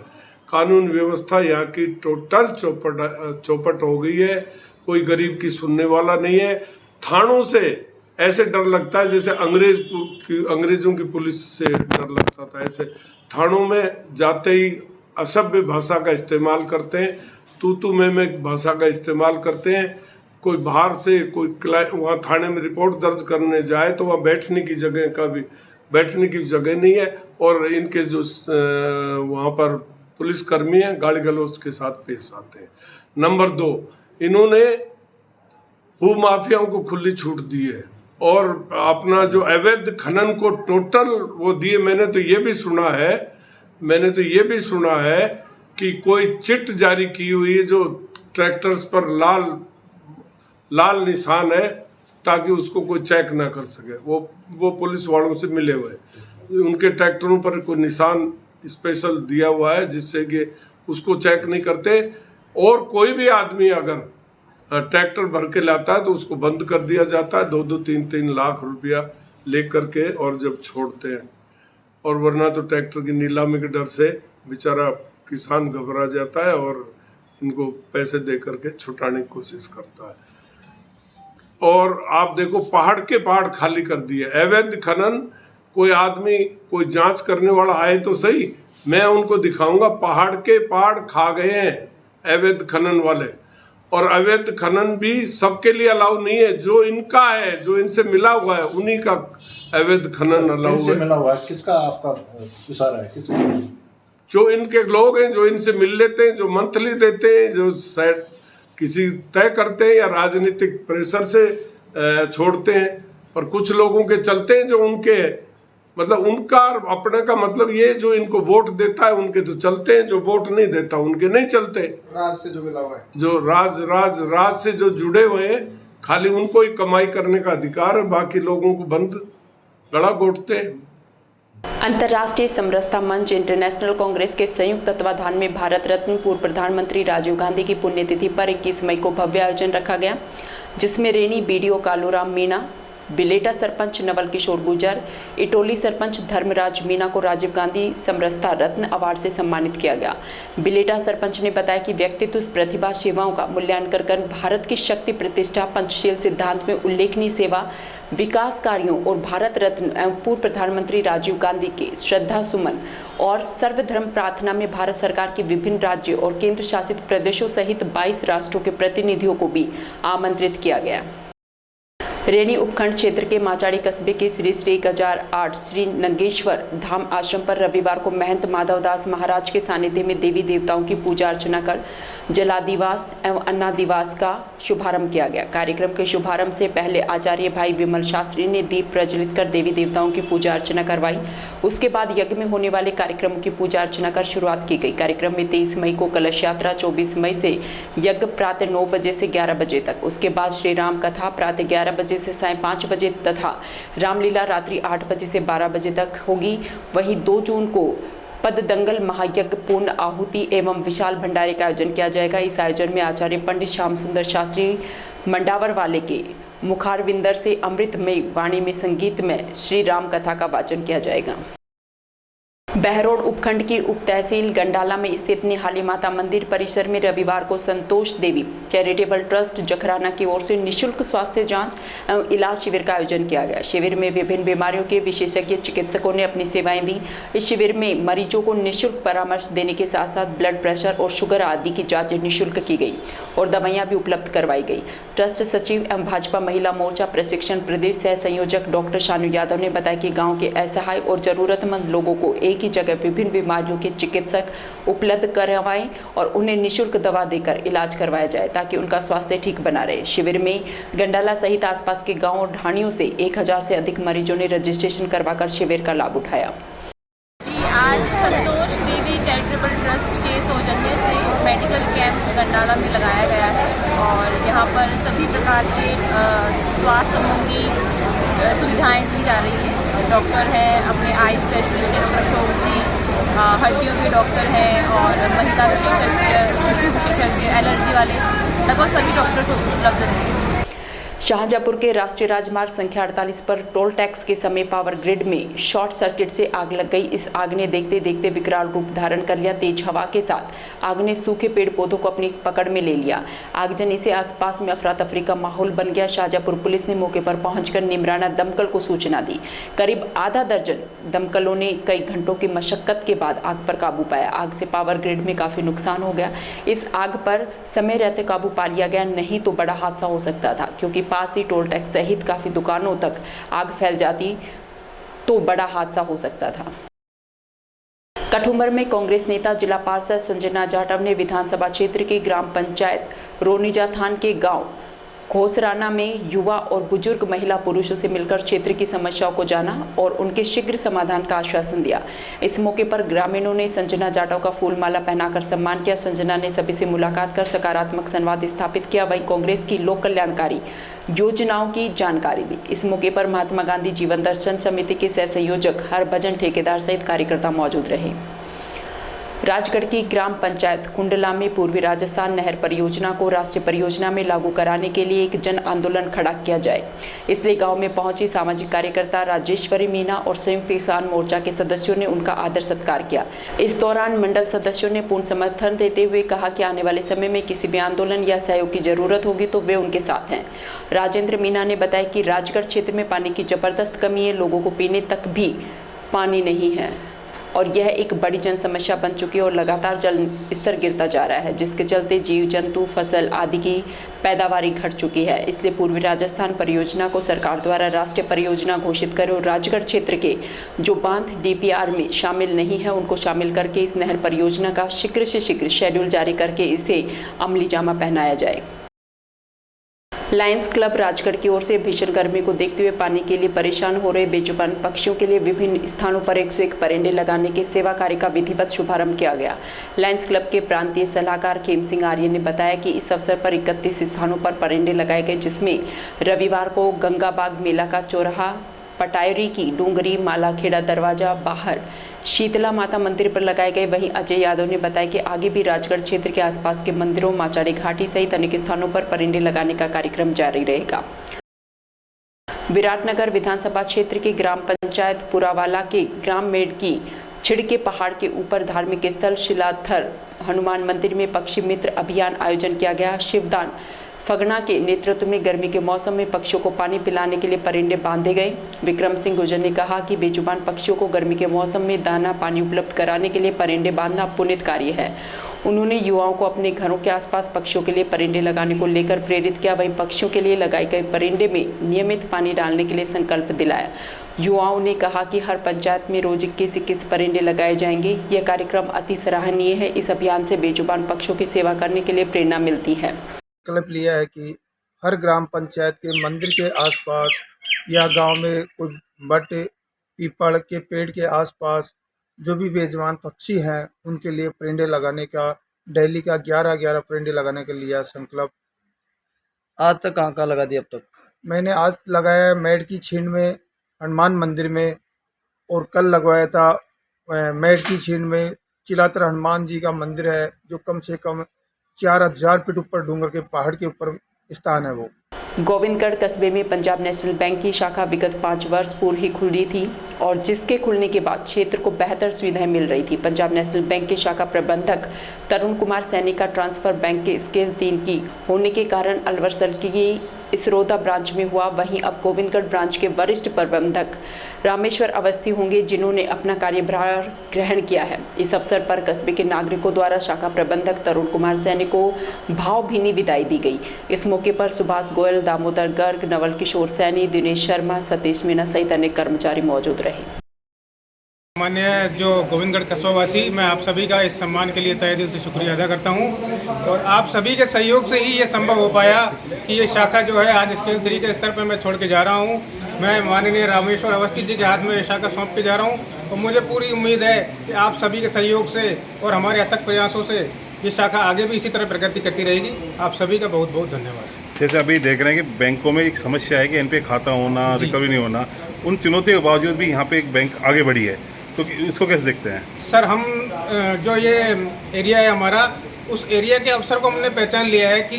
कानून व्यवस्था यहाँ की टोटल चौपट हो गई है। कोई गरीब की सुनने वाला नहीं है। थानों से ऐसे डर लगता है जैसे अंग्रेजों की पुलिस से डर लगता था। ऐसे थानों में जाते ही असभ्य भाषा का इस्तेमाल करते हैं, तू मैं भाषा का इस्तेमाल करते हैं। कोई बाहर से कोई वहाँ थाने में रिपोर्ट दर्ज करने जाए तो वहाँ बैठने की जगह नहीं है। और इनके जो वहाँ पर पुलिसकर्मी हैं गाली गलौज के साथ पेश आते हैं। नंबर 2, इन्होंने भू माफियाओं को खुली छूट दी है और अपना जो अवैध खनन को टोटल वो दिए। मैंने तो ये भी सुना है कि कोई चिट जारी की हुई है जो ट्रैक्टर्स पर लाल निशान है ताकि उसको कोई चेक ना कर सके। वो पुलिस वालों से मिले हुए उनके ट्रैक्टरों पर कोई निशान स्पेशल दिया हुआ है जिससे कि उसको चेक नहीं करते। और कोई भी आदमी अगर ट्रैक्टर भर के लाता है तो उसको बंद कर दिया जाता है। 2-3 लाख रुपया लेकर के और जब छोड़ते हैं, और वरना तो ट्रैक्टर की नीलामी के डर से बेचारा किसान घबरा जाता है और इनको पैसे दे करके छुटाने की कोशिश करता है। और आप देखो पहाड़ के पहाड़ खाली कर दिए, अवैध खनन। कोई आदमी कोई जांच करने वाला आए तो सही, मैं उनको दिखाऊंगा पहाड़ के पहाड़ खा गए हैं अवैध खनन वाले। और अवैध खनन भी सबके लिए अलाउ नहीं है, जो इनका है, जो इनसे मिला हुआ है, उन्हीं का अवैध खनन अलाउ है। मिला हुआ है, किसका आपका इशारा है? किसका? जो इनके लोग हैं, जो इनसे मिल लेते हैं, जो मंथली देते हैं, जो शायद किसी तय करते हैं या राजनीतिक प्रेशर से छोड़ते हैं। और कुछ लोगों के चलते हैं जो उनके मतलब उनका अपने का मतलब ये जो इनको वोट देता है उनके तो चलते हैं, जो वोट नहीं देता उनके नहीं चलते। राज से जो मिला हुआ है, जो राज से जो जुड़े हुए हैं, खाली उनको ही कमाई करने का अधिकार है, बाकी लोगों को बंद गला घोटते हैं। अंतर्राष्ट्रीय समरसता मंच इंटरनेशनल कांग्रेस के संयुक्त तत्वाधान में भारत रत्न पूर्व प्रधानमंत्री राजीव गांधी की पुण्यतिथि पर 21 मई को भव्य आयोजन रखा गया, जिसमें रेनी बीडीओ कालूराम मीणा, बिलेटा सरपंच नवल किशोर गुर्जर, इटोली सरपंच धर्मराज मीणा को राजीव गांधी समरसता रत्न अवार्ड से सम्मानित किया गया। बिलेटा सरपंच ने बताया कि व्यक्तित्व, प्रतिभा, सेवाओं का मूल्यांकन कर भारत की शक्ति, प्रतिष्ठा, पंचशील सिद्धांत में उल्लेखनीय सेवा, विकास कार्यों और भारत रत्न एवं पूर्व प्रधानमंत्री राजीव गांधी के श्रद्धा सुमन और सर्वधर्म प्रार्थना में भारत सरकार के विभिन्न राज्यों और केंद्र शासित प्रदेशों सहित 22 राष्ट्रों के प्रतिनिधियों को भी आमंत्रित किया गया। रेनी उपखंड क्षेत्र के माचाड़ी कस्बे के श्री 1008 श्री नंगेश्वर धाम आश्रम पर रविवार को महंत माधवदास महाराज के सानिध्य में देवी देवताओं की पूजा अर्चना कर जलादिवास एवं अन्नादिवास का शुभारंभ किया गया। कार्यक्रम के शुभारंभ से पहले आचार्य भाई विमल शास्त्री ने दीप प्रज्वलित कर देवी देवताओं की पूजा अर्चना करवाई। उसके बाद यज्ञ में होने वाले कार्यक्रमों की पूजा अर्चना कर शुरुआत की गई। कार्यक्रम में 23 मई को कलश यात्रा, 24 मई से यज्ञ प्रातः 9 बजे से 11 बजे तक, उसके बाद श्री राम कथा प्रातः 11 बजे से सायं 5 बजे तथा रामलीला रात्रि 8 बजे से 12 बजे तक होगी। वहीं 2 जून को पद दंगल महायज्ञ, पूर्ण आहुति एवं विशाल भंडारे का आयोजन किया जाएगा। इस आयोजन में आचार्य पंडित श्याम सुंदर शास्त्री मंडावर वाले के मुखारविंदर से अमृतमय वाणी में संगीत में श्री राम कथा का वाचन किया जाएगा। बहरोड उपखंड की उप तहसील गंडाला में स्थित निहाली माता मंदिर परिसर में रविवार को संतोष देवी चैरिटेबल ट्रस्ट जखराना की ओर से निःशुल्क स्वास्थ्य जांच एवं इलाज शिविर का आयोजन किया गया। शिविर में विभिन्न बीमारियों के विशेषज्ञ चिकित्सकों ने अपनी सेवाएं दी। इस शिविर में मरीजों को निःशुल्क परामर्श देने के साथ साथ ब्लड प्रेशर और शुगर आदि की जाँच निःशुल्क की गई और दवाइयाँ भी उपलब्ध करवाई गई। ट्रस्ट सचिव एवं भाजपा महिला मोर्चा प्रशिक्षण प्रदेश सह संयोजक डॉक्टर शानू यादव ने बताया कि गाँव के असहाय और जरूरतमंद लोगों को एक की जगह विभिन्न बीमारियों के चिकित्सक उपलब्ध करवाएं और उन्हें निःशुल्क दवा देकर इलाज करवाया जाए ताकि उनका स्वास्थ्य ठीक बना रहे। शिविर में गंडाला सहित आसपास के गांव और ढाणियों से 1000 से अधिक मरीजों ने रजिस्ट्रेशन करवाकर शिविर का लाभ उठाया। आज संतोष देवी चैरिटेबल ट्रस्ट के सौजन्य से मेडिकल कैंप गंडाला में लगाया गया है और यहाँ पर सभी प्रकार के स्वास्थ्य संबंधी सुविधाएं दी जा रही हैं। डॉक्टर हैं, अपने आई स्पेशलिस्ट हैं अशोक जी, हड्डियों के डॉक्टर हैं और महिला विशेषज्ञ, शिशु विशेषज्ञ, एलर्जी वाले लगभग सभी डॉक्टर्स उपलब्ध हैं। शाहजहाँपुर के राष्ट्रीय राजमार्ग संख्या 48 पर टोल टैक्स के समय पावर ग्रिड में शॉर्ट सर्किट से आग लग गई। इस आग ने देखते देखते विकराल रूप धारण कर लिया। तेज हवा के साथ आग ने सूखे पेड़ पौधों को अपनी पकड़ में ले लिया। आगजनी से आसपास में अफरा तफरी का माहौल बन गया। शाहजहाँपुर पुलिस ने मौके पर पहुंचकर निमराना दमकल को सूचना दी। करीब आधा दर्जन दमकलों ने कई घंटों की मशक्कत के बाद आग पर काबू पाया। आग से पावर ग्रिड में काफी नुकसान हो गया। इस आग पर समय रहते काबू पा लिया गया, नहीं तो बड़ा हादसा हो सकता था क्योंकि पास ही टोल टैक्स सहित काफी दुकानों तक आग फैल जाती तो बड़ा हादसा हो सकता था। कठुमर में कांग्रेस नेता जिला पार्षद संजना जाटव ने विधानसभा क्षेत्र की ग्राम पंचायत रोनीजा थान के गांव घोसराना में युवा और बुजुर्ग महिला पुरुषों से मिलकर क्षेत्र की समस्याओं को जाना और उनके शीघ्र समाधान का आश्वासन दिया। इस मौके पर ग्रामीणों ने संजना जाटव का फूल माला पहनाकर सम्मान किया। संजना ने सभी से मुलाकात कर सकारात्मक संवाद स्थापित किया। वहीं कांग्रेस की लोक कल्याणकारी योजनाओं की जानकारी दी। इस मौके पर महात्मा गांधी जीवन दर्शन समिति के सह संयोजक हरभजन ठेकेदार सहित कार्यकर्ता मौजूद रहे। राजगढ़ की ग्राम पंचायत कुंडला में पूर्वी राजस्थान नहर परियोजना को राष्ट्रीय परियोजना में लागू कराने के लिए एक जन आंदोलन खड़ा किया जाए, इसलिए गांव में पहुंची सामाजिक कार्यकर्ता राजेश्वरी मीना और संयुक्त किसान मोर्चा के सदस्यों ने उनका आदर सत्कार किया। इस दौरान मंडल सदस्यों ने पूर्ण समर्थन देते हुए कहा कि आने वाले समय में किसी भी आंदोलन या सहयोग की जरूरत होगी तो वे उनके साथ हैं। राजेंद्र मीना ने बताया कि राजगढ़ क्षेत्र में पानी की जबरदस्त कमी है, लोगों को पीने तक भी पानी नहीं है और यह एक बड़ी जन समस्या बन चुकी है और लगातार जल स्तर गिरता जा रहा है, जिसके चलते जीव जंतु फसल आदि की पैदावारी घट चुकी है। इसलिए पूर्वी राजस्थान परियोजना को सरकार द्वारा राष्ट्रीय परियोजना घोषित करे और राजगढ़ क्षेत्र के जो बांध डीपीआर में शामिल नहीं है उनको शामिल करके इस नहर परियोजना का शीघ्र से शीघ्र शेड्यूल जारी करके इसे अमली जामा पहनाया जाए। लायंस क्लब राजगढ़ की ओर से भीषण गर्मी को देखते हुए पानी के लिए परेशान हो रहे बेजुबान पक्षियों के लिए विभिन्न स्थानों पर 101 परिंदे लगाने के सेवा कार्य का विधिवत शुभारंभ किया गया। लायंस क्लब के प्रांतीय सलाहकार खेम सिंह आर्य ने बताया कि इस अवसर पर 31 स्थानों पर परिंदे लगाए गए, जिसमें रविवार को गंगाबाग मेला का चौराहा, पटायरी की डूंगरी, मालाखेड़ा दरवाजा, बाहर शीतला माता मंदिर पर लगाए गए। वहीं अजय यादव ने बताया कि आगे भी राजगढ़ क्षेत्र के आसपास के मंदिरों, माचाड़ी घाटी सहित अनेक स्थानों पर परिंदे लगाने का कार्यक्रम जारी रहेगा। विराटनगर विधानसभा क्षेत्र के ग्राम पंचायत पुरावाला के ग्राम मेड की छिड़के पहाड़ के ऊपर धार्मिक स्थल शिलाथर हनुमान मंदिर में पक्षी मित्र अभियान आयोजन किया गया। शिवदान फगना के नेतृत्व में गर्मी के मौसम में पक्षियों को पानी पिलाने के लिए परिंदे बांधे गए। विक्रम सिंह गुर्जर ने कहा कि बेजुबान पक्षियों को गर्मी के मौसम में दाना पानी उपलब्ध कराने के लिए परिंदे बांधना पुनीत कार्य है। उन्होंने युवाओं को अपने घरों के आसपास पक्षियों के लिए परिंदे लगाने को लेकर प्रेरित किया। वहीं पक्षियों के लिए लगाए गए परिंदे में नियमित पानी डालने के लिए संकल्प दिलाया। युवाओं ने कहा कि हर पंचायत में रोज 21 परिंदे लगाए जाएंगे। यह कार्यक्रम अति सराहनीय है। इस अभियान से बेजुबान पक्षियों की सेवा करने के लिए प्रेरणा मिलती है। संकल्प लिया है कि हर ग्राम पंचायत के मंदिर के आसपास या गांव में कोई बट पीपल के पेड़ के आसपास जो भी बेजुबान पक्षी हैं उनके लिए परिंदे लगाने का डेली का 11 परिंदे लगाने के लिए संकल्प। आज तक कहाँ लगा दिया? अब तक मैंने आज लगाया मेड की छीन में हनुमान मंदिर में, और कल लगवाया था मेड की छीन में चिलातर हनुमान जी का मंदिर है जो कम से कम 4000 फीट ऊपर डूंगर के पहाड़ के ऊपर स्थान है। वो गोविंदगढ़ कस्बे में पंजाब नेशनल बैंक की शाखा विगत 5 वर्ष पूर्व ही खुली थी और जिसके खुलने के बाद क्षेत्र को बेहतर सुविधाएं मिल रही थी। पंजाब नेशनल बैंक के शाखा प्रबंधक तरुण कुमार सैनी का ट्रांसफर बैंक के स्केल 3 की होने के कारण अलवर सर्किल की इसरोदा ब्रांच में हुआ। वहीं अब गोविंदगढ़ ब्रांच के वरिष्ठ प्रबंधक रामेश्वर अवस्थी होंगे, जिन्होंने अपना कार्यभार ग्रहण किया है। इस अवसर पर कस्बे के नागरिकों द्वारा शाखा प्रबंधक तरुण कुमार सैनी को भावभीनी विदाई दी गई। इस मौके पर सुभाष गोयल, दामोदर गर्ग, नवल किशोर सैनी, दिनेश शर्मा, सतीश मीना सहित अनेक कर्मचारी मौजूद रहे। माननीय जो गोविंदगढ़ कस्बावासी, मैं आप सभी का इस सम्मान के लिए तहे दिल से शुक्रिया अदा करता हूं और आप सभी के सहयोग से ही ये संभव हो पाया कि ये शाखा जो है आज स्केल 3 के स्तर पर मैं छोड़ के जा रहा हूं। मैं माननीय रामेश्वर अवस्थी जी के हाथ में ये शाखा सौंप के जा रहा हूं और मुझे पूरी उम्मीद है कि आप सभी के सहयोग से और हमारे अथक प्रयासों से ये शाखा आगे भी इसी तरह प्रगति करती रहेगी। आप सभी का बहुत बहुत धन्यवाद। जैसे अभी देख रहे हैं कि बैंकों में एक समस्या है कि इन पे खाता होना, रिकवरी नहीं होना, उन चुनौतियों के बावजूद भी यहाँ पे एक बैंक आगे बढ़ी है, तो इसको कैसे देखते हैं? सर, हम जो ये एरिया है हमारा, उस एरिया के अवसर को हमने पहचान लिया है कि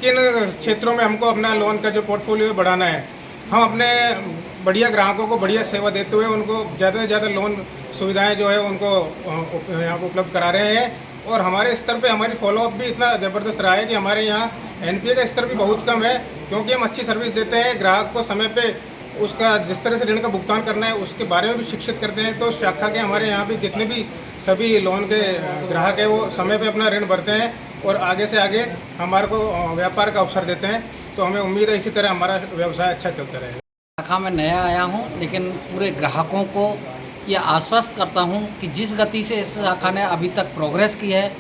किन क्षेत्रों में हमको अपना लोन का जो पोर्टफोलियो बढ़ाना है। हम अपने बढ़िया ग्राहकों को बढ़िया सेवा देते हुए उनको ज़्यादा से ज़्यादा लोन सुविधाएं जो है उनको यहाँ पर उपलब्ध करा रहे हैं और हमारे स्तर पे हमारी फॉलोअप भी इतना ज़बरदस्त रहा है कि हमारे यहाँ NPA का स्तर भी बहुत कम है, क्योंकि हम अच्छी सर्विस देते हैं। ग्राहक को समय पे उसका जिस तरह से ऋण का भुगतान करना है उसके बारे में भी शिक्षित करते हैं। तो शाखा के हमारे यहाँ भी जितने भी सभी लोन के ग्राहक हैं वो समय पे अपना ऋण भरते हैं और आगे से आगे हमारे को व्यापार का अवसर देते हैं। तो हमें उम्मीद है इसी तरह हमारा व्यवसाय अच्छा चलता रहेगा। शाखा में नया आया हूँ, लेकिन पूरे ग्राहकों को ये आश्वस्त करता हूँ कि जिस गति से इस शाखा ने अभी तक प्रोग्रेस की है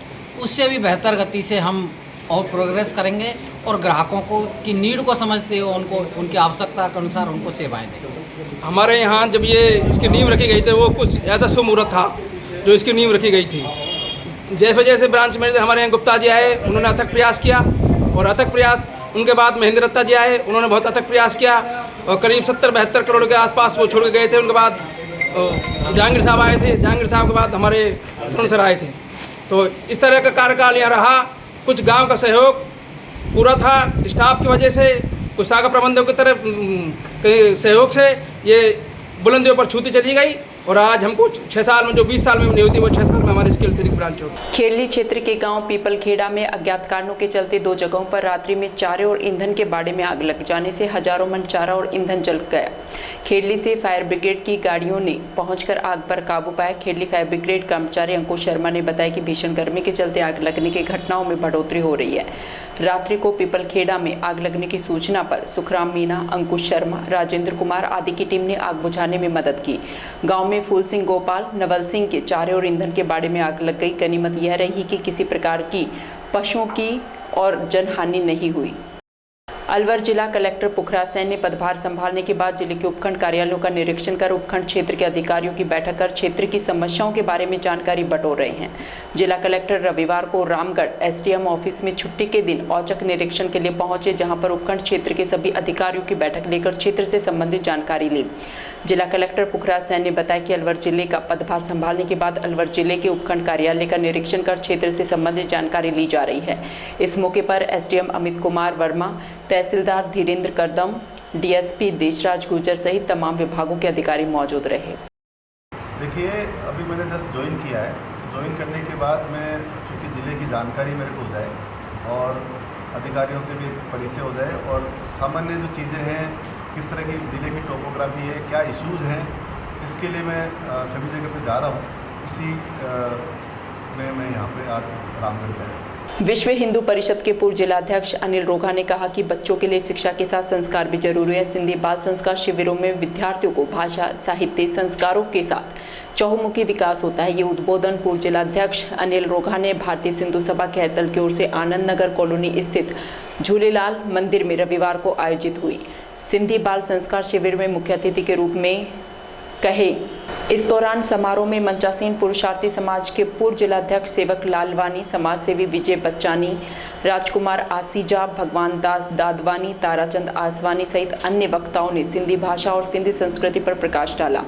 उससे भी बेहतर गति से हम और प्रोग्रेस करेंगे और ग्राहकों को की नीड को समझते हुए उनको उनकी आवश्यकता के अनुसार उनको सेवाएं देंगे। हमारे यहाँ जब ये इसकी नींव रखी गई थी वो कुछ ऐसा शुभ मुहूर्त था जो इसकी नींव रखी गई थी। जैसे जैसे ब्रांच मैनेजर हमारे यहाँ गुप्ता जी आए, उन्होंने अथक प्रयास किया और अथक प्रयास उनके बाद महेंद्र दत्ता जी आए, उन्होंने बहुत अथक प्रयास किया और करीब 70-72 करोड़ के आसपास वो छोड़ के गए थे। उनके बाद जहांगीर साहब आए थे, जहांगीर साहब के बाद हमारे तरुण सर आए थे। तो इस तरह का कार्यकाल यहाँ रहा। कुछ गांव का सहयोग पूरा था स्टाफ की वजह से, कुछ शाखा प्रबंधकों की तरफ के सहयोग से ये बुलंदियों पर छूती चली गई और आज हमको 6 साल में जो 20 साल में नहीं होती वो 6 साल में हमारी स्किल 3 ब्रांच होगी। खेरली क्षेत्र के गांव पीपलखेड़ा में अज्ञात कारणों के चलते 2 जगहों पर रात्रि में चारे और ईंधन के बाड़े में आग लग जाने से हजारों मन चारा और ईंधन जल गया। खेरली से फायर ब्रिगेड की गाड़ियों ने पहुंचकर आग पर काबू पाया। खेरली फायर ब्रिगेड कर्मचारी अंकुश शर्मा ने बताया कि भीषण गर्मी के चलते आग लगने की घटनाओं में बढ़ोतरी हो रही है। रात्रि को पीपलखेड़ा में आग लगने की सूचना पर सुखराम मीणा, अंकुश शर्मा, राजेंद्र कुमार आदि की टीम ने आग बुझाने में मदद की। गांव में फूल सिंह गोपाल, नवल सिंह के चारे और ईंधन के बाड़े में आग लग गई। गनीमत यह रही कि किसी प्रकार की पशुओं की और जनहानि नहीं हुई। अलवर जिला कलेक्टर पुखराज सैन ने पदभार संभालने के बाद जिले के उपखंड कार्यालयों का निरीक्षण कर उपखंड क्षेत्र के अधिकारियों की बैठक कर क्षेत्र की समस्याओं के बारे में जानकारी बटोर रहे हैं। जिला कलेक्टर रविवार को रामगढ़ एसडीएम ऑफिस में छुट्टी के दिन औचक निरीक्षण के लिए पहुंचे, जहां पर उपखंड क्षेत्र के सभी अधिकारियों की बैठक लेकर क्षेत्र से संबंधित जानकारी ली। जिला कलेक्टर पुखराज सैन ने बताया कि अलवर जिले का पदभार संभालने के बाद अलवर जिले के उपखंड कार्यालय का निरीक्षण कर क्षेत्र से संबंधित जानकारी ली जा रही है। इस मौके पर एसडीएम अमित कुमार वर्मा, तहसीलदार धीरेन्द्र करदम, डीएसपी देशराज गुर्जर सहित तमाम विभागों के अधिकारी मौजूद रहे। देखिए, अभी मैंने जस्ट ज्वाइन किया है। ज्वाइन करने के बाद मैं चूँकि ज़िले की जानकारी मेरे को हो जाए और अधिकारियों से भी परिचय हो जाए और सामान्य जो चीज़ें हैं, किस तरह की ज़िले की टोपोग्राफी है, क्या इश्यूज़ हैं, इसके लिए मैं सभी जगह पे जा रहा हूँ। उसी में मैं यहाँ पे आज रामगढ़ गया। विश्व हिंदू परिषद के पूर्व जिलाध्यक्ष अनिल रोगा ने कहा कि बच्चों के लिए शिक्षा के साथ संस्कार भी जरूरी है। सिंधी बाल संस्कार शिविरों में विद्यार्थियों को भाषा, साहित्य, संस्कारों के साथ चहुमुखी विकास होता है। ये उद्बोधन पूर्व जिलाध्यक्ष अनिल रोगा ने भारतीय सिंधु सभा कैथल की ओर से आनंद नगर कॉलोनी स्थित झूलेलाल मंदिर में रविवार को आयोजित हुई सिंधी बाल संस्कार शिविर में मुख्य अतिथि के रूप में कहे। इस दौरान समारोह में मंचासीन पुरुषार्थी समाज के पूर्व जिलाध्यक्ष सेवक लालवानी, समाज सेवी विजय बच्चानी, राजकुमार आसीजा, भगवान दास दादवानी, ताराचंद आसवानी सहित अन्य वक्ताओं ने सिंधी भाषा और सिंधी संस्कृति पर प्रकाश डाला।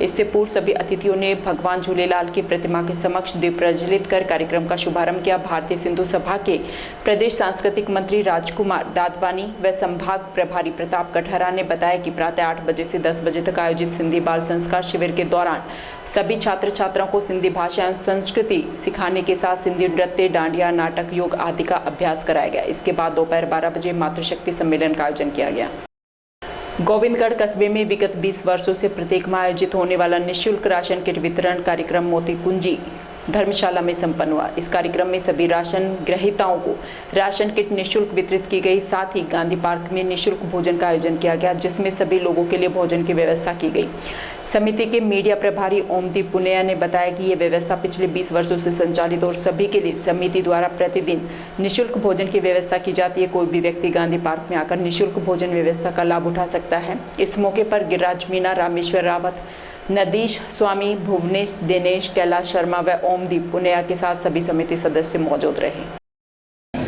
इससे पूर्व सभी अतिथियों ने भगवान झूलेलाल की प्रतिमा के समक्ष दीप प्रज्वलित कर कार्यक्रम का शुभारंभ किया। भारतीय सिंधु सभा के प्रदेश सांस्कृतिक मंत्री राजकुमार दादवानी व संभाग प्रभारी प्रताप कठहरा ने बताया कि प्रातः 8 बजे से 10 बजे तक आयोजित सिंधी बाल संस्कार शिविर के दौरान सभी छात्र छात्राओं को सिंधी भाषा एवं संस्कृति सिखाने के साथ सिंधी नृत्य, डांडिया, नाटक, योग आदि का अभ्यास कराया गया। इसके बाद दोपहर 12 बजे मातृशक्ति सम्मेलन का आयोजन किया गया। गोविंदगढ़ कस्बे में विगत 20 वर्षों से प्रत्येक माह आयोजित होने वाला निःशुल्क राशन किट वितरण कार्यक्रम मोती कुंजी धर्मशाला में संपन्न हुआ। इस कार्यक्रम में सभी राशन ग्रहीताओं को राशन किट निःशुल्क वितरित की गई। साथ ही गांधी पार्क में निःशुल्क भोजन का आयोजन किया गया, जिसमें सभी लोगों के लिए भोजन की व्यवस्था की गई। समिति के मीडिया प्रभारी ओमदीप पुनिया ने बताया कि ये व्यवस्था पिछले 20 वर्षों से संचालित और सभी के लिए समिति द्वारा प्रतिदिन निःशुल्क भोजन की व्यवस्था की जाती है। कोई भी व्यक्ति गांधी पार्क में आकर निःशुल्क भोजन व्यवस्था का लाभ उठा सकता है। इस मौके पर गिरिराज मीणा, रामेश्वर रावत, नदीश स्वामी, भुवनेश, दिनेश, कैलाश शर्मा व ओमदीप पुनिया के साथ सभी समिति सदस्य मौजूद रहे।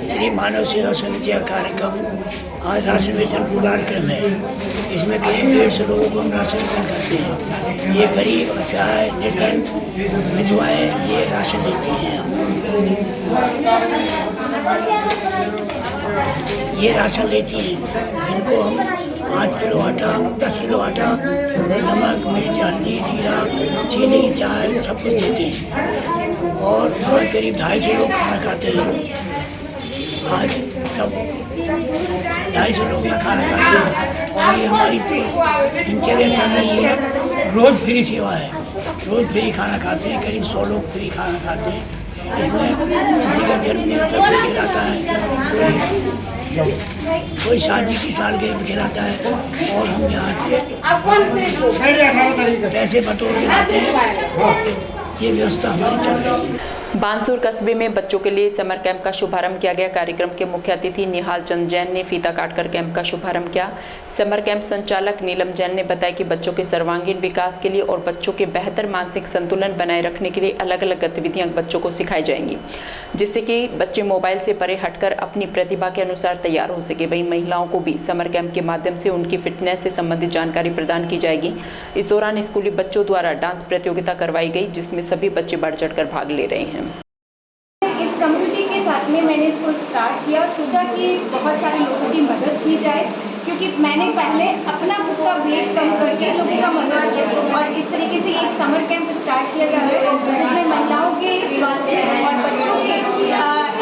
श्री मानव सेवा समिति का कार्यक्रम आज राशन वितरण कार्यक्रम है। इसमें करीब 150 लोगों को हम राशन वितरण करते हैं। ये गरीब, असहाय, निर्धन विधवाएं ये राशन देती हैं। ये राशन लेती हैं। इनको हम 5 किलो आटा, 10 किलो आटा, नमक, मिर्च, हल्दी, जीरा, चीनी, चाय सब कुछ देते हैं। और करीब 250 लोग खाना खाते हैं। आज सब 250 लोग का खाना खाते हैं। और ये हमारी दिनचर्या चल रही है। रोज़ फ्री सेवा है, रोज़ फ्री खाना खाते हैं। करीब 100 लोग फ्री खाना खाते हैं। इसमें किसी का जन्मदिन पर कोई खिलाता है, कोई शादी की सालगिरह में खिलाता है। और हम यहाँ से पैसे बटोर के लाते हैं। ये व्यवस्था हमारी चल रही है। बानसूर कस्बे में बच्चों के लिए समर कैंप का शुभारंभ किया गया। कार्यक्रम के मुख्य अतिथि निहाल चंद जैन ने फीता काटकर कैंप का शुभारंभ किया। समर कैंप संचालक नीलम जैन ने बताया कि बच्चों के सर्वांगीण विकास के लिए और बच्चों के बेहतर मानसिक संतुलन बनाए रखने के लिए अलग अलग गतिविधियां बच्चों को सिखाई जाएंगी, जिससे कि बच्चे मोबाइल से परे हटकर अपनी प्रतिभा के अनुसार तैयार हो सके। वहीं महिलाओं को भी समर कैंप के माध्यम से उनकी फिटनेस से संबंधित जानकारी प्रदान की जाएगी। इस दौरान स्कूली बच्चों द्वारा डांस प्रतियोगिता करवाई गई, जिसमें सभी बच्चे बढ़ चढ़कर भाग ले रहे हैं। साथ में मैंने इसको स्टार्ट किया। सोचा कि बहुत सारे लोगों की मदद की जाए, क्योंकि मैंने पहले अपना खुद का वेट कम करके लोगों का मदद किया और इस तरीके से एक समर कैंप स्टार्ट किया जा रहा है जिसमें महिलाओं के स्वास्थ्य और बच्चों के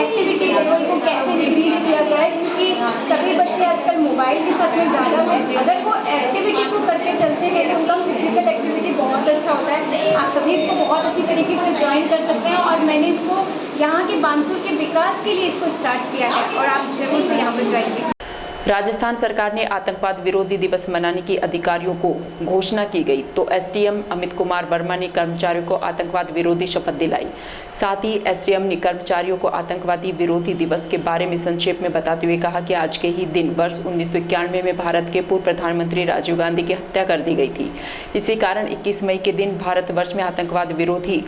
एक्टिविटी लेवल को कैसे इंक्रीज किया जाए, क्योंकि सभी बच्चे आजकल मोबाइल के साथ में ज़्यादा है। अगर वो एक्टिविटी को करते चलते हैं तो उनका फिजिकल एक्टिविटी बहुत अच्छा होता है। आप सभी इसको बहुत अच्छी तरीके से ज्वाइन कर सकते हैं और मैंने इसको यहाँ के बानसूर के विकास के लिए इसको स्टार्ट किया है और आप जरूर से यहाँ पर ज्वाइन कीजिए। राजस्थान सरकार ने आतंकवाद विरोधी दिवस मनाने की अधिकारियों को घोषणा की गई तो एसडीएम अमित कुमार वर्मा ने कर्मचारियों को आतंकवाद विरोधी शपथ दिलाई। साथ ही एसडीएम ने कर्मचारियों को आतंकवादी विरोधी दिवस के बारे में संक्षेप में बताते हुए कहा कि आज के ही दिन वर्ष 1991 में भारत के पूर्व प्रधानमंत्री राजीव गांधी की हत्या कर दी गई थी। इसी कारण 21 मई के दिन भारतवर्ष में आतंकवाद विरोधी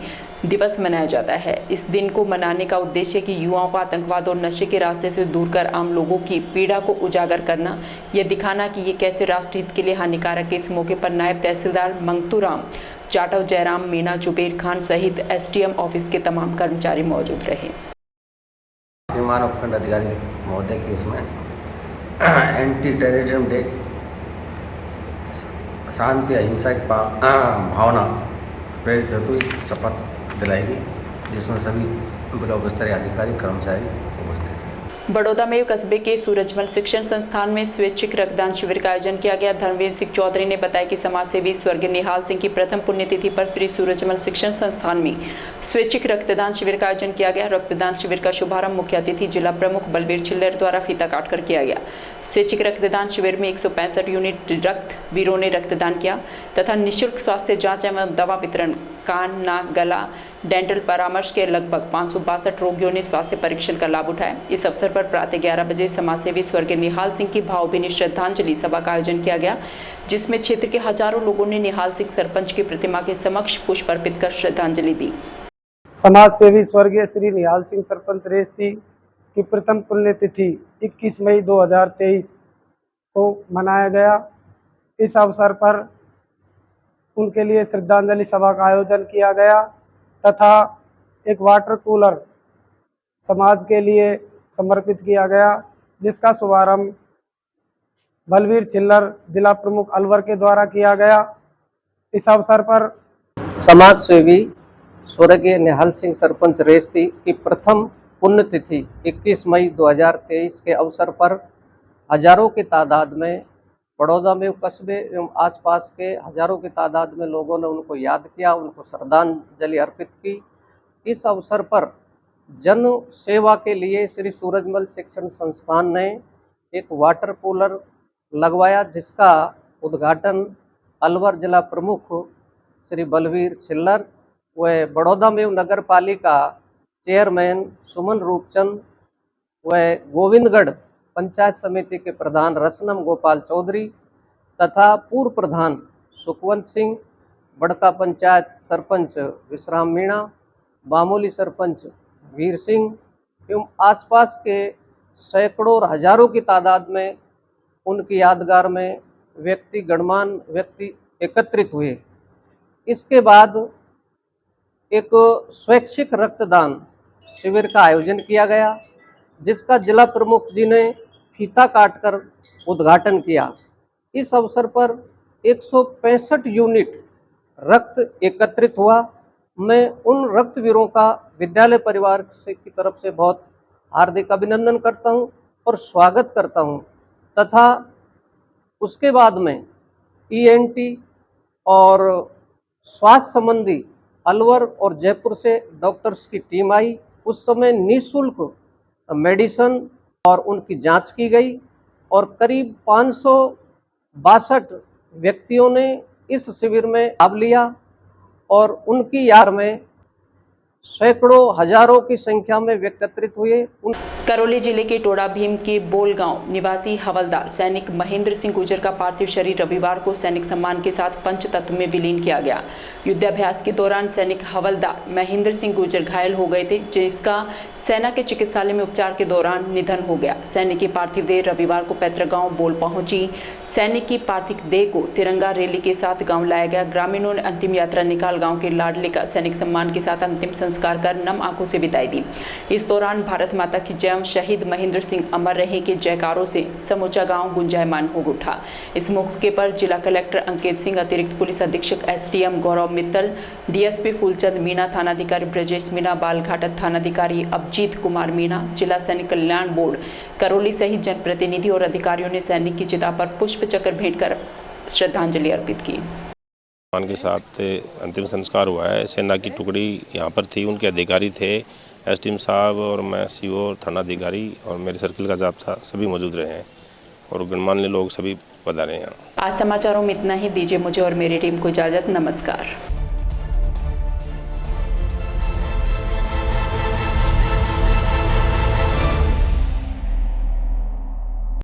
दिवस मनाया जाता है। इस दिन को मनाने का उद्देश्य कि युवाओं को आतंकवाद और नशे के रास्ते से दूर कर आम लोगों की पीड़ा को उजागर करना, यह दिखाना कि ये कैसे राष्ट्रहित के लिए हानिकारक है। इस मौके पर नायब तहसीलदार मंगतूराम जाटव, जयराम मीणा, जुबेर खान सहित एसडीएम ऑफिस के तमाम कर्मचारी मौजूद रहे। श्रीमान उपखंड अधिकारी महोदय की उसमें एंटी टेररिज्म डे, शांति अहिंसा की भावना प्रेरित हेतु शपथ दिलाएगी, जिसमें सभी ब्लॉक स्तरीय अधिकारी कर्मचारी उपस्थित हैं। बड़ौदा में कस्बे के सूरजमल शिक्षण संस्थान में स्वैच्छिक रक्तदान शिविर का आयोजन किया गया। धर्मवीर सिंह चौधरी ने बताया कि समाजसेवी स्वर्गीय निहाल सिंह की प्रथम पुण्यतिथि पर श्री सूरजमल शिक्षण संस्थान में स्वैच्छिक रक्तदान शिविर का आयोजन किया गया। रक्तदान शिविर का शुभारंभ मुख्य अतिथि जिला प्रमुख बलबीर छिल्लर द्वारा फीता काटकर किया गया। स्वैच्छिक रक्तदान शिविर में 165 यूनिट रक्त वीरों ने रक्तदान किया तथा निःशुल्क स्वास्थ्य जाँच एवं दवा वितरण, कान, नाक, गला, डेंटल परामर्श के लगभग 562 रोगियों ने स्वास्थ्य परीक्षण का लाभ उठाया। इस अवसर पर प्रातः 11 बजे समाजसेवी स्वर्गीय निहाल सिंह की भावभीनी श्रद्धांजलि सभा का आयोजन किया गया, जिसमें क्षेत्र के हजारों लोगों ने निहाल सिंह सरपंच की प्रतिमा के समक्ष पुष्प अर्पित कर श्रद्धांजलि दी। समाजसेवी स्वर्गीय श्री निहाल सिंह सरपंच रेस्ती की प्रथम पुण्यतिथि 21 मई 2023 को मनाया गया। इस अवसर पर उनके लिए श्रद्धांजलि सभा का आयोजन किया गया तथा एक वाटर कूलर समाज के लिए समर्पित किया गया, जिसका शुभारंभ बलबीर छिल्लर जिला प्रमुख अलवर के द्वारा किया गया। इस अवसर पर समाज सेवी स्वर्गीय निहाल सिंह सरपंच रेस्ती की प्रथम पुण्यतिथि 21 मई 2023 के अवसर पर हजारों की तादाद में बड़ौदा में कस्बे एवं आसपास के हजारों की तादाद में लोगों ने उनको याद किया, उनको श्रद्धांजलि अर्पित की। इस अवसर पर जन सेवा के लिए श्री सूरजमल शिक्षण संस्थान ने एक वाटर कूलर लगवाया, जिसका उद्घाटन अलवर जिला प्रमुख श्री बलबीर छिल्लर व बड़ौदा में नगर पालिका चेयरमैन सुमन रूपचंद व गोविंदगढ़ पंचायत समिति के प्रधान रसनम गोपाल चौधरी तथा पूर्व प्रधान सुखवंत सिंह, बड़का पंचायत सरपंच विश्राम मीणा, बामोली सरपंच वीर सिंह एवं आसपास के सैकड़ों और हजारों की तादाद में उनकी यादगार में गणमान्य व्यक्ति एकत्रित हुए। इसके बाद एक स्वैच्छिक रक्तदान शिविर का आयोजन किया गया, जिसका जिला प्रमुख जी ने फीता काटकर उद्घाटन किया। इस अवसर पर 165 यूनिट रक्त एकत्रित हुआ। मैं उन रक्तवीरों का विद्यालय परिवार की तरफ से बहुत हार्दिक अभिनंदन करता हूं और स्वागत करता हूं तथा उसके बाद में ईएनटी और स्वास्थ्य संबंधी अलवर और जयपुर से डॉक्टर्स की टीम आई। उस समय निःशुल्क मेडिसिन और उनकी जांच की गई और करीब 562 व्यक्तियों ने इस शिविर में लाभ लिया और उनकी याद में सैकड़ों हजारों की संख्या में एकत्रित हुए। करौली जिले के टोड़ा भीम के बोल गांव निवासी हवलदार सैनिक महेंद्र सिंह गुर्जर का पार्थिव शरीर रविवार को सैनिक सम्मान के साथ पंचतत्व में विलीन किया गया। युद्धाभ्यास के दौरान सैनिक हवलदार महेंद्र सिंह गुर्जर घायल हो गए थे, जिसका सेना के चिकित्सालय में उपचार के दौरान निधन हो गया। सैनिक की पार्थिव देह रविवार को पैतृक गाँव बोल पहुंची। सैनिक की पार्थिव देह को तिरंगा रैली के साथ गाँव लाया गया। ग्रामीणों ने अंतिम यात्रा निकाल गाँव के लाडले का सैनिक सम्मान के साथ अंतिम संस्कार कर नम आंखों से विदाई दी। इस दौरान भारत माता की जय, शहीद महेंद्र सिंह अमर रहे के जयकारों से समूचा गांव गुंजायमान हो उठा। इस मौके पर जिला कलेक्टर अंकित सिंह, अतिरिक्त पुलिस अधीक्षक SDM गौरव मित्तल, DSP फूलचंद मीणा, थानाधिकारी ब्रजेश मीणा, बालघाट थानाधिकारी अभिजीत कुमार मीणा, जिला सैनिक कल्याण बोर्ड करौली सहित जनप्रतिनिधि और अधिकारियों ने सैनिक की चिता पर पुष्प चक्र भेंट कर श्रद्धांजलि अर्पित की। के साथ अंतिम संस्कार हुआ है। सेना की टुकड़ी यहाँ पर थी, उनके अधिकारी थे, SDM साहब और मैं CO थानाधिकारी और मेरे सर्किल का जाब्ता सभी मौजूद रहे हैं और गणमान्य लोग सभी पधारे हैं। आज समाचारों में इतना ही। दीजिए मुझे और मेरी टीम को इजाजत। नमस्कार।